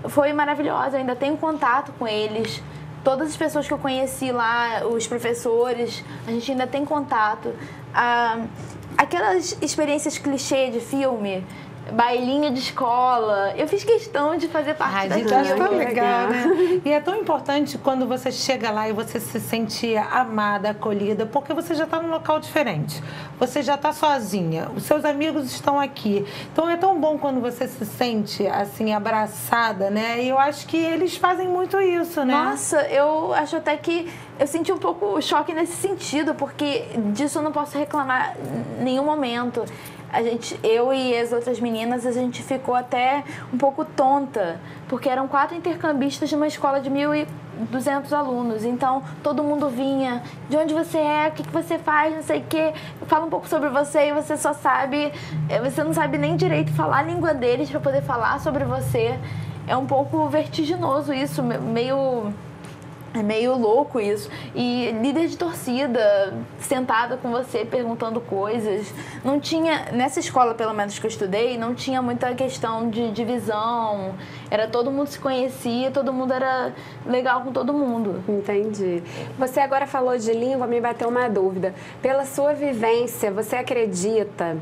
foi maravilhosa. Eu ainda tenho contato com eles. Todas as pessoas que eu conheci lá, os professores, a gente ainda tem contato. Aquelas experiências clichê de filme, bailinho de escola, eu fiz questão de fazer parte daquilo. Acho tão legal, né? E é tão importante quando você chega lá e você se sente amada, acolhida, porque você já está num local diferente. Você já está sozinha, os seus amigos estão aqui. Então é tão bom quando você se sente assim, abraçada, né? E eu acho que eles fazem muito isso, né? Nossa, eu acho até que eu senti um pouco choque nesse sentido, porque disso eu não posso reclamar em nenhum momento. Eu e as outras meninas, a gente ficou até um pouco tonta, porque eram 4 intercambistas de uma escola de 1.200 alunos. Então, todo mundo vinha, de onde você é, o que você faz, não sei o quê. Fala um pouco sobre você e você só sabe, você não sabe nem direito falar a língua deles para poder falar sobre você. É um pouco vertiginoso isso, é meio louco isso. E líder de torcida, sentada com você, perguntando coisas. Não tinha, nessa escola, pelo menos que eu estudei, não tinha muita questão de divisão. Era todo mundo se conhecia, todo mundo era legal com todo mundo. Entendi. Você agora falou de língua, me bateu uma dúvida. Pela sua vivência, você acredita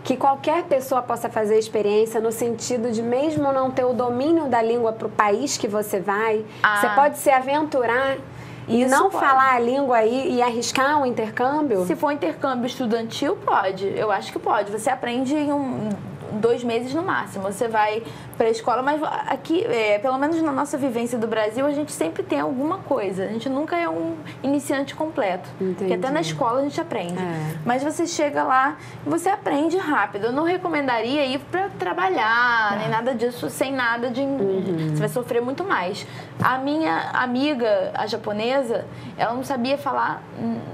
que qualquer pessoa possa fazer a experiência no sentido de mesmo não ter o domínio da língua para o país que você vai, você pode se aventurar e não falar a língua aí e arriscar um intercâmbio? Se for intercâmbio estudantil, pode. Eu acho que pode. Você aprende em 2 meses no máximo. Você vai para a escola, mas aqui, pelo menos na nossa vivência do Brasil, a gente sempre tem alguma coisa. A gente nunca é um iniciante completo. Entendi. Porque até na escola a gente aprende. Mas você chega lá e você aprende rápido. Eu não recomendaria ir para trabalhar, nem nada disso, sem nada de... Você vai sofrer muito mais. A minha amiga, a japonesa, ela não sabia falar...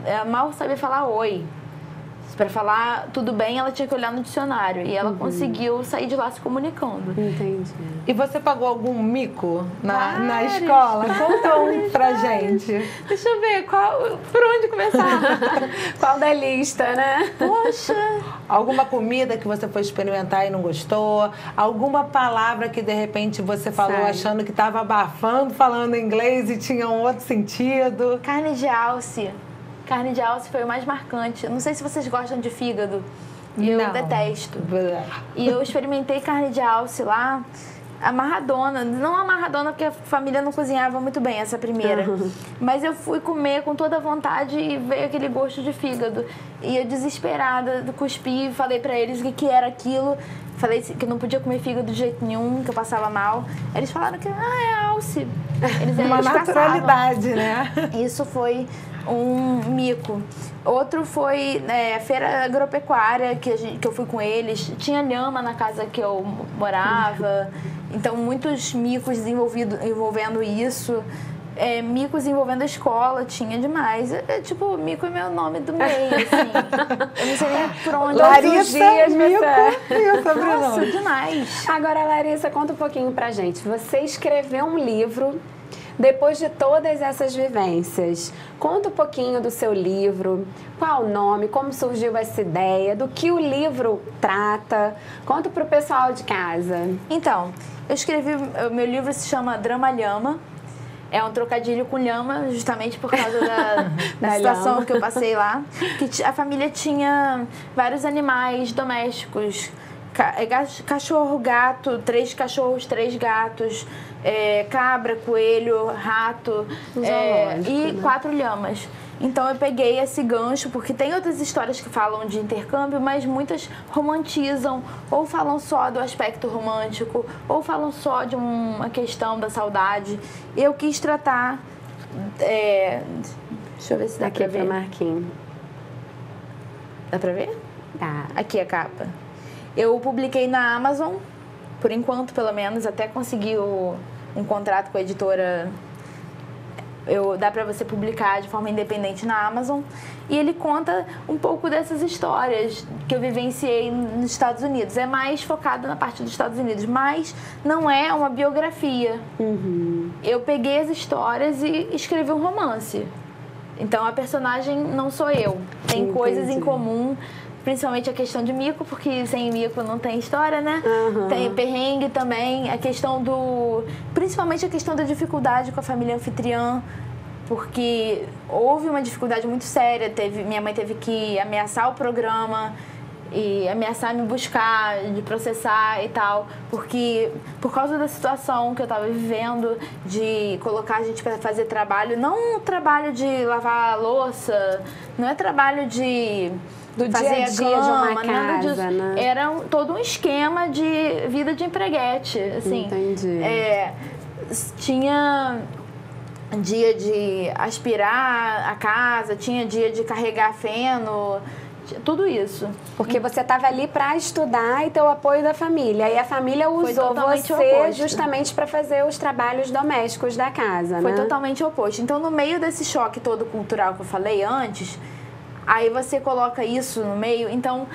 Ela mal sabia falar oi. Para falar tudo bem, ela tinha que olhar no dicionário. E ela conseguiu sair de lá se comunicando. Entendi. E você pagou algum mico na escola? Conta um pra gente. Deixa eu ver, por onde começar? Qual da lista, né? Poxa! Alguma comida que você foi experimentar e não gostou? Alguma palavra que de repente você falou achando que estava abafando, falando inglês e tinha um outro sentido? Carne de alce. Carne de alce foi o mais marcante. Não sei se vocês gostam de fígado. Eu detesto. E eu experimentei carne de alce lá, amarradona. Não amarradona porque a família não cozinhava muito bem essa primeira. Mas eu fui comer com toda a vontade e veio aquele gosto de fígado. E eu desesperada, cuspi, falei pra eles o que era aquilo. Falei que não podia comer fígado de jeito nenhum, que eu passava mal. Eles falaram que é alce. Uma naturalidade, né? Isso foi um mico. Outro foi feira agropecuária, que eu fui com eles. Tinha lhama na casa que eu morava. Então, muitos micos envolvendo isso. Micos envolvendo a escola, tinha demais. Tipo, mico é meu nome do mês, assim. Eu não sei nem por onde. Larissa, mico. Nossa, demais. Agora, Larissa, conta um pouquinho pra gente. Você escreveu um livro depois de todas essas vivências. Conta um pouquinho do seu livro, qual o nome, como surgiu essa ideia, do que o livro trata. Conta pro pessoal de casa. Então, eu escrevi, meu livro se chama Drama Lhama. É um trocadilho com lhama, justamente por causa da situação lhama que eu passei lá. Que a família tinha vários animais domésticos. Cachorro, gato, 3 cachorros, 3 gatos, cabra, coelho, rato e 4 lhamas. Então eu peguei esse gancho, porque tem outras histórias que falam de intercâmbio, mas muitas romantizam, ou falam só do aspecto romântico, ou falam só de uma questão da saudade. Eu quis tratar... deixa eu ver se dá pra ver. Aqui pra Marquinhos. Dá pra ver? Tá. Aqui a capa. Eu publiquei na Amazon, por enquanto, pelo menos, até conseguir um contrato com a editora. Dá pra você publicar de forma independente na Amazon. E ele conta um pouco dessas histórias que eu vivenciei nos Estados Unidos. É mais focado na parte dos Estados Unidos, mas não é uma biografia. Eu peguei as histórias e escrevi um romance. Então a personagem não sou eu. Tem coisas em comum, principalmente a questão de mico, porque sem mico não tem história, né? Tem perrengue também, a questão principalmente a questão da dificuldade com a família anfitriã, porque houve uma dificuldade muito séria. Minha mãe teve que ameaçar o programa e ameaçar me buscar, de processar e tal, porque por causa da situação que eu estava vivendo, de colocar a gente para fazer trabalho, não trabalho de lavar louça, não é trabalho de fazer dia a dia de uma nada disso. casa, né? Era todo um esquema de vida de empreguete, assim. Entendi. Tinha dia de aspirar a casa, tinha dia de carregar feno, tudo isso. Porque você estava ali para estudar e ter o apoio da família. E a família usou você justamente para fazer os trabalhos domésticos da casa, Foi né? totalmente o oposto. Então, no meio desse choque todo cultural que eu falei antes, aí você coloca isso no meio. Então,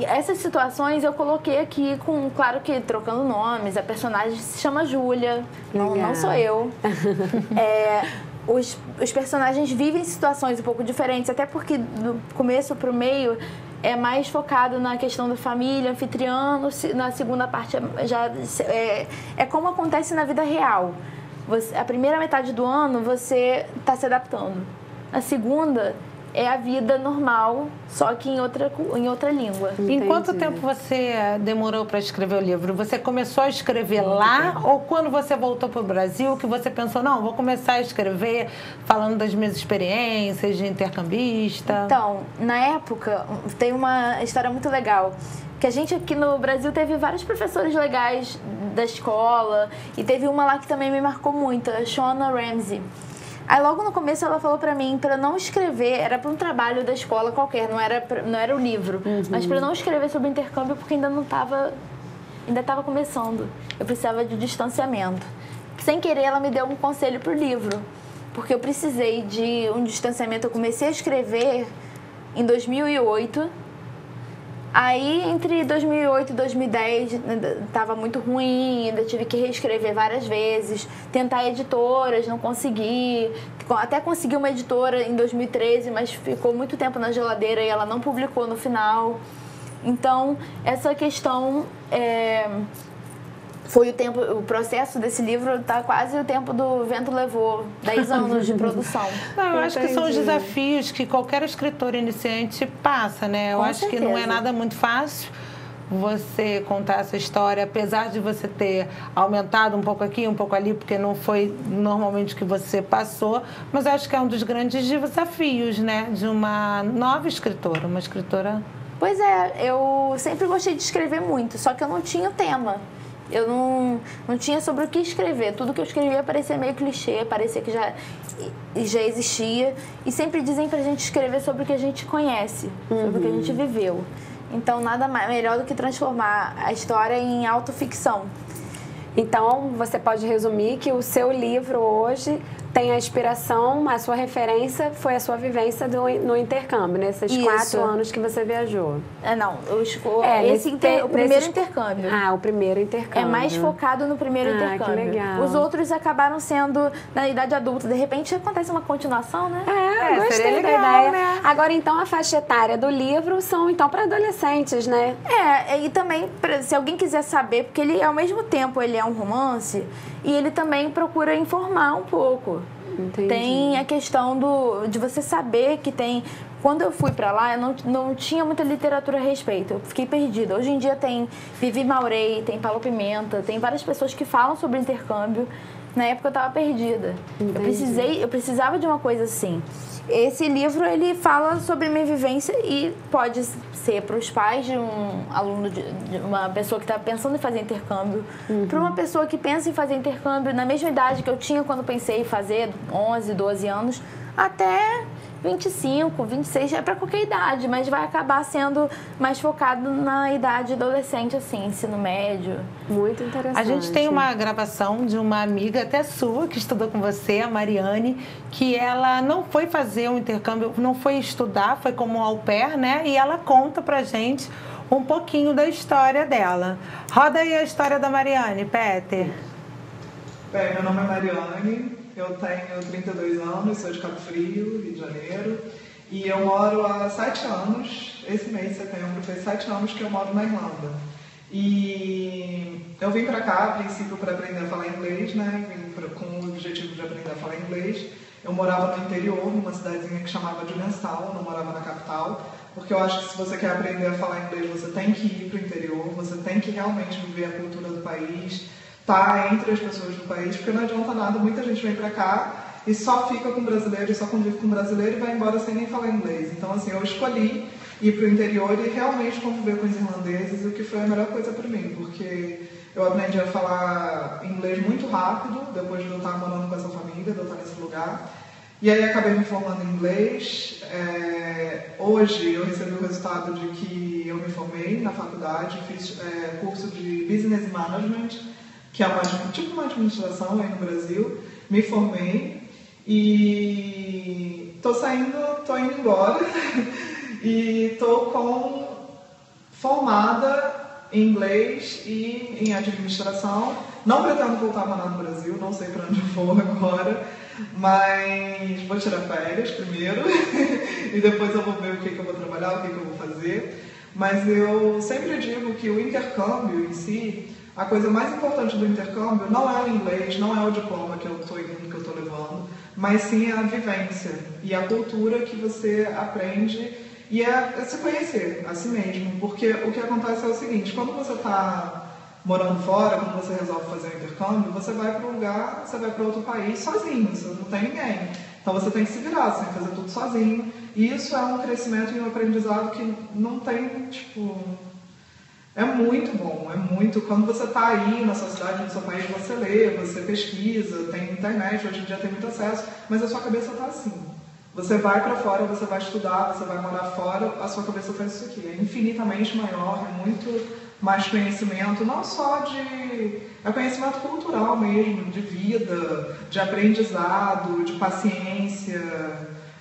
essas situações eu coloquei aqui, claro que trocando nomes. A personagem se chama Júlia, não sou eu. Os personagens vivem situações um pouco diferentes, até porque do começo pro meio é mais focado na questão da família, anfitriã. Na segunda parte é como acontece na vida real. A primeira metade do ano você está se adaptando. A segunda é a vida normal, só que em outra língua. Em quanto tempo você demorou para escrever o livro? Você começou a escrever lá ou quando você voltou para o Brasil que você pensou, não, vou começar a escrever falando das minhas experiências de intercambista? Então, na época, tem uma história muito legal. Que a gente aqui no Brasil teve vários professores legais da escola e teve uma lá que também me marcou muito, a Shona Ramsey. Aí logo no começo ela falou pra mim para não escrever, era para um trabalho da escola qualquer, não era o livro, mas para não escrever sobre intercâmbio porque ainda estava começando. Eu precisava de distanciamento. Sem querer ela me deu um conselho pro livro, porque eu precisei de um distanciamento. Eu comecei a escrever em 2008. Aí, entre 2008 e 2010, estava muito ruim, ainda tive que reescrever várias vezes, tentar editoras, não consegui. Até consegui uma editora em 2013, mas ficou muito tempo na geladeira e ela não publicou no final. Então, essa questão foi o processo desse livro está quase o tempo do Vento Levou, 10 anos de produção. Não, eu acho que são os desafios que qualquer escritor iniciante passa, né? Eu acho que não é nada muito fácil você contar essa história, apesar de você ter aumentado um pouco aqui, um pouco ali, porque não foi normalmente o que você passou, mas eu acho que é um dos grandes desafios, né? De uma nova escritora, uma escritora... Pois é, eu sempre gostei de escrever muito, só que eu não tinha tema. Eu não tinha sobre o que escrever. Tudo que eu escrevia parecia meio clichê, parecia que já existia. E sempre dizem pra gente escrever sobre o que a gente conhece, sobre o que a gente viveu. Então, nada melhor do que transformar a história em autoficção. Então, você pode resumir que o seu livro hoje tem a inspiração, a sua referência foi a sua vivência no intercâmbio, nesses 4 anos que você viajou. O primeiro intercâmbio. O primeiro intercâmbio. É mais focado no primeiro intercâmbio. Que legal. Os outros acabaram sendo na idade adulta. De repente acontece uma continuação, né? Eu gostei legal, da ideia. né? Agora, então, a faixa etária do livro são, então, para adolescentes, né? E também, se alguém quiser saber, porque ele, ao mesmo tempo, ele é um romance e ele também procura informar um pouco. Entendi. Tem a questão de você saber que tem... Quando eu fui pra lá, eu não tinha muita literatura a respeito. Eu fiquei perdida. Hoje em dia tem Vivi Maurey, tem Paulo Pimenta, tem várias pessoas que falam sobre intercâmbio. Na época eu tava perdida. Eu precisava de uma coisa assim. Esse livro, ele fala sobre minha vivência e pode ser para os pais de um aluno, de uma pessoa que está pensando em fazer intercâmbio, para uma pessoa que pensa em fazer intercâmbio na mesma idade que eu tinha quando pensei em fazer, 11, 12 anos, até 25, 26, é para qualquer idade, mas vai acabar sendo mais focado na idade adolescente, assim, ensino médio. Muito interessante. A gente tem uma gravação de uma amiga, até sua, que estudou com você, a Mariane, que ela não foi fazer um intercâmbio, não foi estudar, foi como au pair, né? E ela conta pra gente um pouquinho da história dela. Roda aí a história da Mariane, Peter. Bem, meu nome é Mariane, eu tenho 32 anos, sou de Cabo Frio, Rio de Janeiro, e eu moro há 7 anos, esse mês de setembro fez 7 anos que eu moro na Irlanda. E eu vim para cá, a princípio, para aprender a falar inglês, né? Vim com o objetivo de aprender a falar inglês. Eu morava no interior, numa cidadezinha que chamava Julianstown, eu não morava na capital, porque eu acho que se você quer aprender a falar inglês, você tem que ir para o interior, você tem que realmente viver a cultura do país, tá entre as pessoas do país, porque não adianta nada, muita gente vem pra cá e só fica com brasileiro, e só convive com brasileiro e vai embora sem nem falar inglês. Então, assim, eu escolhi ir pro interior e realmente conviver com os irlandeses, o que foi a melhor coisa para mim, porque eu aprendi a falar inglês muito rápido, depois de eu estar morando com essa família, de eu estar nesse lugar. E aí acabei me formando em inglês. Hoje eu recebi o resultado de que eu me formei na faculdade, fiz curso de Business Management, que é tipo uma administração aí no Brasil. Me formei e tô indo embora e tô formada em inglês e em administração. Não pretendo voltar a morar no Brasil, não sei para onde eu vou agora, mas vou tirar férias primeiro e depois eu vou ver o que eu vou trabalhar, o que eu vou fazer. Mas eu sempre digo que o intercâmbio em si, a coisa mais importante do intercâmbio não é o inglês, não é o diploma que eu estou indo, que eu estou levando, mas sim a vivência e a cultura que você aprende e é se conhecer a si mesmo. Porque o que acontece é o seguinte, quando você está morando fora, quando você resolve fazer um intercâmbio, você vai para um lugar, você vai para outro país sozinho, você não tem ninguém. Então você tem que se virar, você tem que fazer tudo sozinho. E isso é um crescimento e um aprendizado que não tem, tipo... É muito bom, é muito. Quando você está aí na sua cidade, no seu país, você lê, você pesquisa, tem internet, hoje em dia tem muito acesso, mas a sua cabeça está assim. Você vai para fora, você vai estudar, você vai morar fora, a sua cabeça faz isso aqui. É infinitamente maior, é muito mais conhecimento, não só de... É conhecimento cultural mesmo, de vida, de aprendizado, de paciência,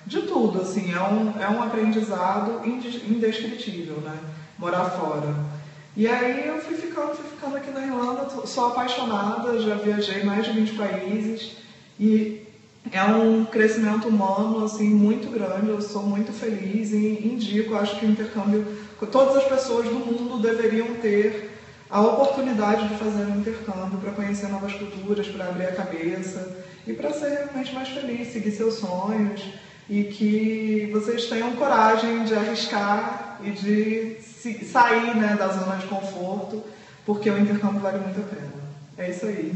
de tudo, assim. É um aprendizado indescritível, né? Morar fora. E aí eu fui ficando aqui na Irlanda, sou apaixonada, já viajei mais de 20 países e é um crescimento humano assim, muito grande, eu sou muito feliz e indico, acho que o intercâmbio, todas as pessoas do mundo deveriam ter a oportunidade de fazer um intercâmbio para conhecer novas culturas, para abrir a cabeça e para ser realmente mais feliz, seguir seus sonhos e que vocês tenham coragem de arriscar e de sair, né, da zona de conforto, porque o intercâmbio vale muito a pena. É isso aí.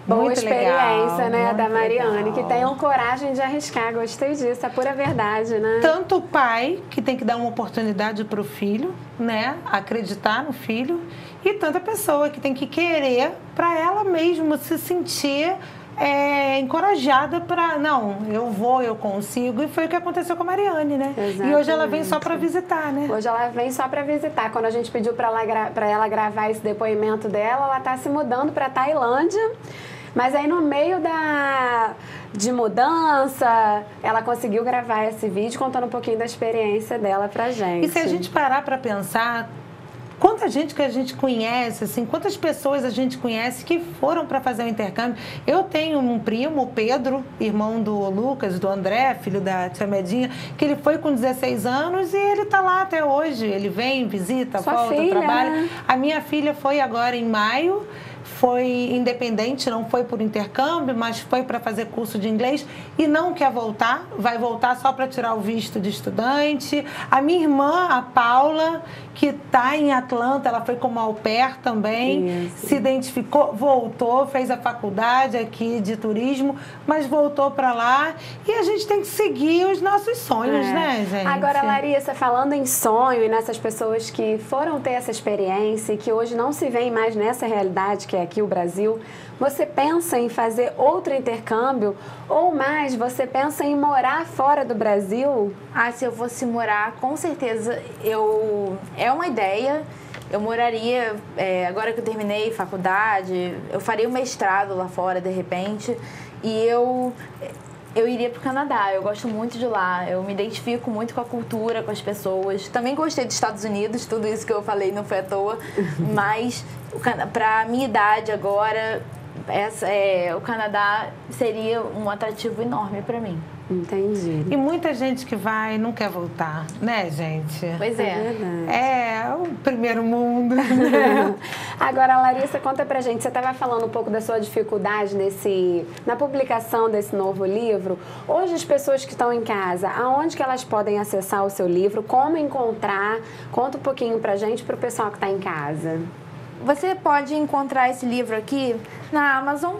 Boa Muito experiência, legal, né, da Mariane, legal. que tenham coragem de arriscar. Gostei disso, é pura verdade, né? Tanto o pai, que tem que dar uma oportunidade para o filho, né, acreditar no filho, e tanta pessoa que tem que querer para ela mesma se sentir encorajada para, não, eu vou, eu consigo, e foi o que aconteceu com a Mariane, né? Exatamente. E hoje ela vem só para visitar, né? Hoje ela vem só para visitar. Quando a gente pediu para ela gravar esse depoimento dela, ela está se mudando para Tailândia. Mas aí no meio de mudança, ela conseguiu gravar esse vídeo contando um pouquinho da experiência dela pra gente. E se a gente parar para pensar, quanta gente que a gente conhece, assim, quantas pessoas a gente conhece que foram para fazer o intercâmbio. Eu tenho um primo, o Pedro, irmão do Lucas, do André, filho da tia Medinha, que ele foi com 16 anos e ele tá lá até hoje. Ele vem, visita, Sua volta, filha, trabalha. né? A minha filha foi agora em maio. Foi independente, não foi por intercâmbio, mas foi para fazer curso de inglês e não quer voltar, vai voltar só para tirar o visto de estudante. A minha irmã, a Paula, que está em Atlanta, ela foi como au pair também, Isso. se identificou, voltou, fez a faculdade aqui de turismo, mas voltou para lá e a gente tem que seguir os nossos sonhos, né, gente? Agora, Larissa, falando em sonho e nessas pessoas que foram ter essa experiência e que hoje não se veem mais nessa realidade que é aqui o Brasil, você pensa em fazer outro intercâmbio ou mais, você pensa em morar fora do Brasil? Ah, se eu fosse morar, com certeza, é uma ideia. Eu moraria, agora que eu terminei faculdade, eu faria um mestrado lá fora, de repente, e eu iria para o Canadá. Eu gosto muito de lá, eu me identifico muito com a cultura, com as pessoas. Também gostei dos Estados Unidos, tudo isso que eu falei não foi à toa, mas para a minha idade agora, o Canadá seria um atrativo enorme para mim. Entendi. E muita gente que vai não quer voltar, né, gente? Pois é. É o primeiro mundo. Agora, Larissa, conta pra gente, você estava falando um pouco da sua dificuldade na publicação desse novo livro. Hoje, as pessoas que estão em casa, aonde que elas podem acessar o seu livro? Como encontrar? Conta um pouquinho pra gente, pro pessoal que está em casa. Você pode encontrar esse livro aqui na Amazon.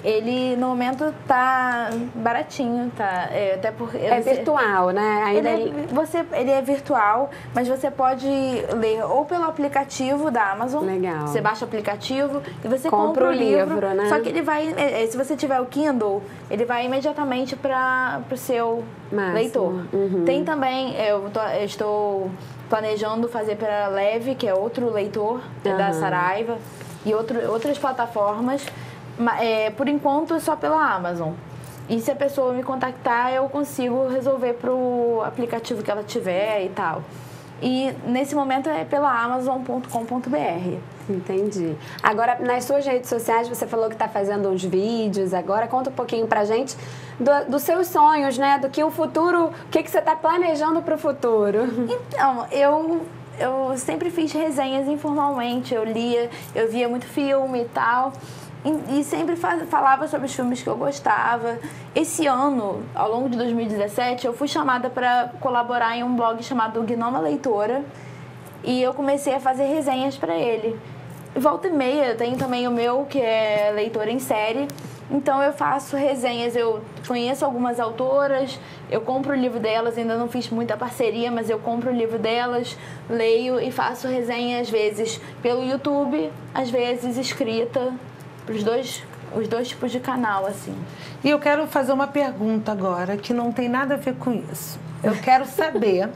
Ele, no momento, tá baratinho, tá? Até porque virtual, né? Ainda ele é virtual, mas você pode ler ou pelo aplicativo da Amazon. Legal. Você baixa o aplicativo e você compra o livro, né? Só que ele vai, se você tiver o Kindle, ele vai imediatamente para o seu leitor. Uhum. Tem também, eu estou planejando fazer para Leve, que é outro leitor da Saraiva, e outras plataformas. Por enquanto é só pela Amazon. E se a pessoa me contactar, eu consigo resolver pro aplicativo que ela tiver e tal. E nesse momento é pela amazon.com.br. Entendi. Agora, nas suas redes sociais, você falou que está fazendo uns vídeos. Agora, conta um pouquinho pra gente dos seus sonhos, né? Do que o futuro, o que você está planejando para o futuro? Então, eu eu sempre fiz resenhas informalmente. Eu lia, eu via muito filme e tal. E sempre falava sobre os filmes que eu gostava. Esse ano, ao longo de 2017, eu fui chamada para colaborar em um blog chamado Gnoma Leitora. E eu comecei a fazer resenhas para ele. Volta e meia, eu tenho também o meu, que é Leitora em Série. Então eu faço resenhas, eu conheço algumas autoras, eu compro o livro delas, ainda não fiz muita parceria, mas eu compro o livro delas, leio e faço resenha às vezes pelo YouTube, às vezes escrita, os dois tipos de canal, assim. E eu quero fazer uma pergunta agora, que não tem nada a ver com isso. Eu quero saber,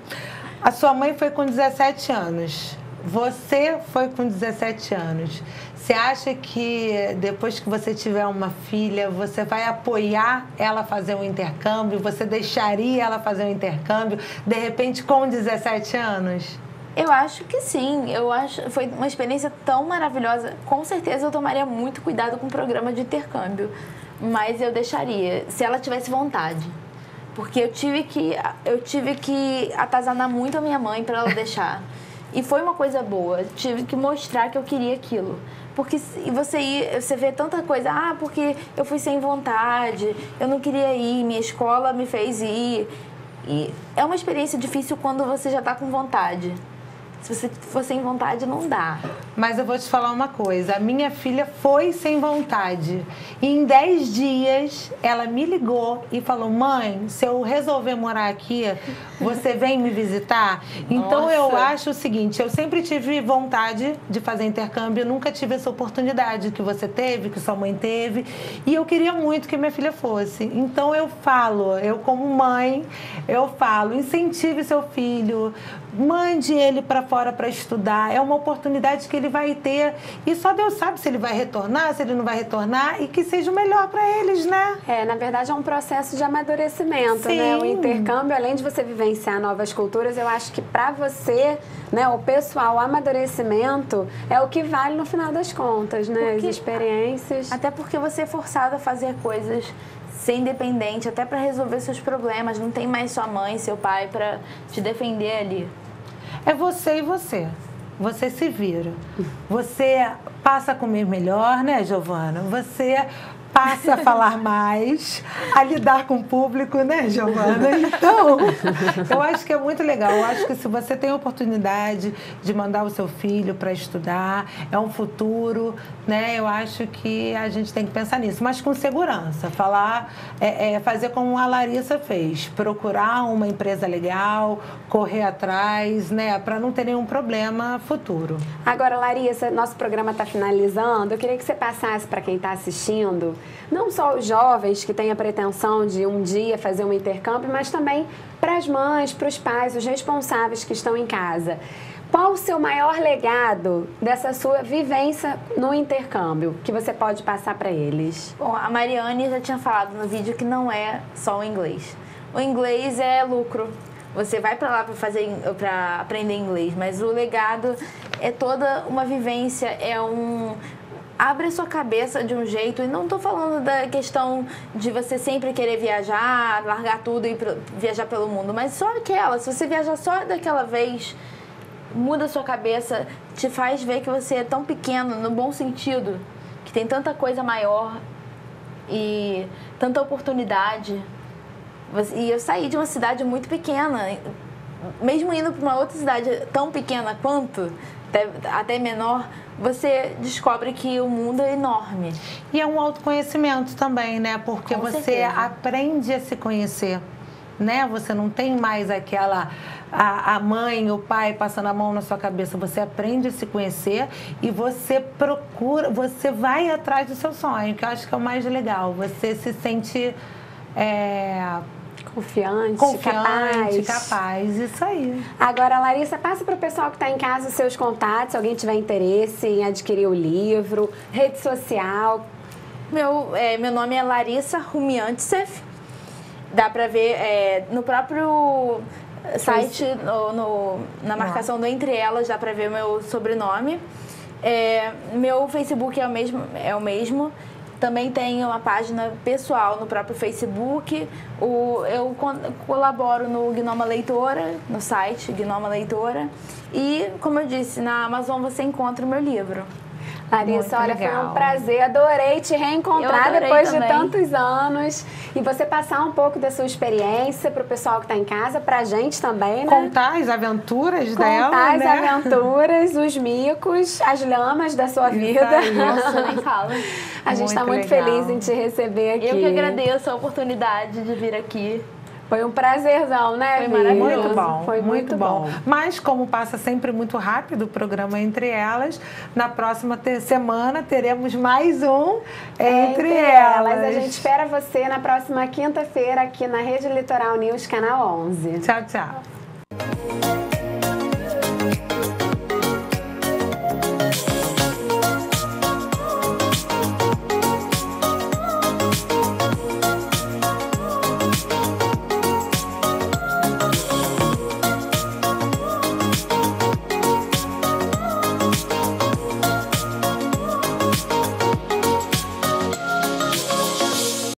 a sua mãe foi com 17 anos, você foi com 17 anos. Você acha que depois que você tiver uma filha, você vai apoiar ela fazer um intercâmbio? Você deixaria ela fazer um intercâmbio, de repente, com 17 anos? Eu acho que sim. Foi uma experiência tão maravilhosa. Com certeza eu tomaria muito cuidado com o programa de intercâmbio. Mas eu deixaria, se ela tivesse vontade. Porque eu tive que atazanar muito a minha mãe para ela deixar. E foi uma coisa boa. Eu tive que mostrar que eu queria aquilo. Porque você vê tanta coisa, porque eu fui sem vontade, eu não queria ir, minha escola me fez ir. E é uma experiência difícil quando você já está com vontade. Se você for sem vontade, não dá. Mas eu vou te falar uma coisa. A minha filha foi sem vontade. E em 10 dias, ela me ligou e falou, mãe, se eu resolver morar aqui, você vem me visitar? Então, eu acho o seguinte, eu sempre tive vontade de fazer intercâmbio, nunca tive essa oportunidade que você teve, que sua mãe teve. E eu queria muito que minha filha fosse. Então, eu como mãe, incentive seu filho, mande ele para fora para estudar. É uma oportunidade que ele vai ter e só Deus sabe se ele vai retornar, se ele não vai retornar, e que seja o melhor para eles, né? Na verdade é um processo de amadurecimento, Sim. né? O intercâmbio, além de você vivenciar novas culturas, eu acho que para você, né, o pessoal, o amadurecimento é o que vale no final das contas, né? As experiências. Até porque você é forçado a fazer coisas ser independente, até para resolver seus problemas. Não tem mais sua mãe, seu pai para te defender ali. É você e você. Você se vira. Você passa a comer melhor, né, Giovana? Você passa a falar mais, a lidar com o público, né, Giovana? Então, eu acho que é muito legal. Eu acho que se você tem a oportunidade de mandar o seu filho para estudar, é um futuro, né? Eu acho que a gente tem que pensar nisso, mas com segurança. Fazer como a Larissa fez, procurar uma empresa legal, correr atrás, né, para não ter nenhum problema futuro. Agora, Larissa, nosso programa está finalizando. Eu queria que você passasse para quem está assistindo, não só os jovens que têm a pretensão de um dia fazer um intercâmbio, mas também para as mães, para os pais, os responsáveis que estão em casa. Qual o seu maior legado dessa sua vivência no intercâmbio que você pode passar para eles? Bom, a Mariane já tinha falado no vídeo que não é só o inglês. O inglês é lucro. Você vai para lá para aprender inglês, mas o legado é toda uma vivência, abre a sua cabeça de um jeito, e não estou falando da questão de você sempre querer viajar, largar tudo e viajar pelo mundo, mas só se você viajar só daquela vez, muda a sua cabeça, te faz ver que você é tão pequeno, no bom sentido, que tem tanta coisa maior e tanta oportunidade. E eu saí de uma cidade muito pequena, mesmo indo para uma outra cidade tão pequena quanto, até menor, você descobre que o mundo é enorme. E é um autoconhecimento também, né? Porque você aprende a se conhecer, né? Você não tem mais a mãe, o pai passando a mão na sua cabeça. Você aprende a se conhecer e você vai atrás do seu sonho, que eu acho que é o mais legal. Você se sente confiante, capaz, isso aí. Agora, Larissa, passa para o pessoal que está em casa os seus contatos, se alguém tiver interesse em adquirir o livro, rede social. Meu nome é Larissa Rumiantsev. Dá para ver no próprio site, na marcação do Entre Elas, dá para ver o meu sobrenome. Meu Facebook é o mesmo. Também tenho uma página pessoal no próprio Facebook. Eu colaboro no Gnoma Leitora, no site Gnoma Leitora. E, como eu disse, na Amazon você encontra o meu livro. Larissa, olha, foi um prazer, adorei te reencontrar depois de tantos anos e você passar um pouco da sua experiência para o pessoal que está em casa, para a gente também, né? Contar as aventuras dela, Contar né? as aventuras, os micos, as lamas da sua vida. Nossa, nem falo. A gente está muito feliz em te receber aqui. Eu que agradeço a oportunidade de vir aqui. Foi um prazerzão, né, Foi maravilhoso. Muito bom. Foi muito bom. Mas, como passa sempre muito rápido o programa Entre Elas, na próxima semana teremos mais um Entre Elas. A gente espera você na próxima quinta-feira aqui na Rede Litoral News, Canal 11. Tchau, tchau.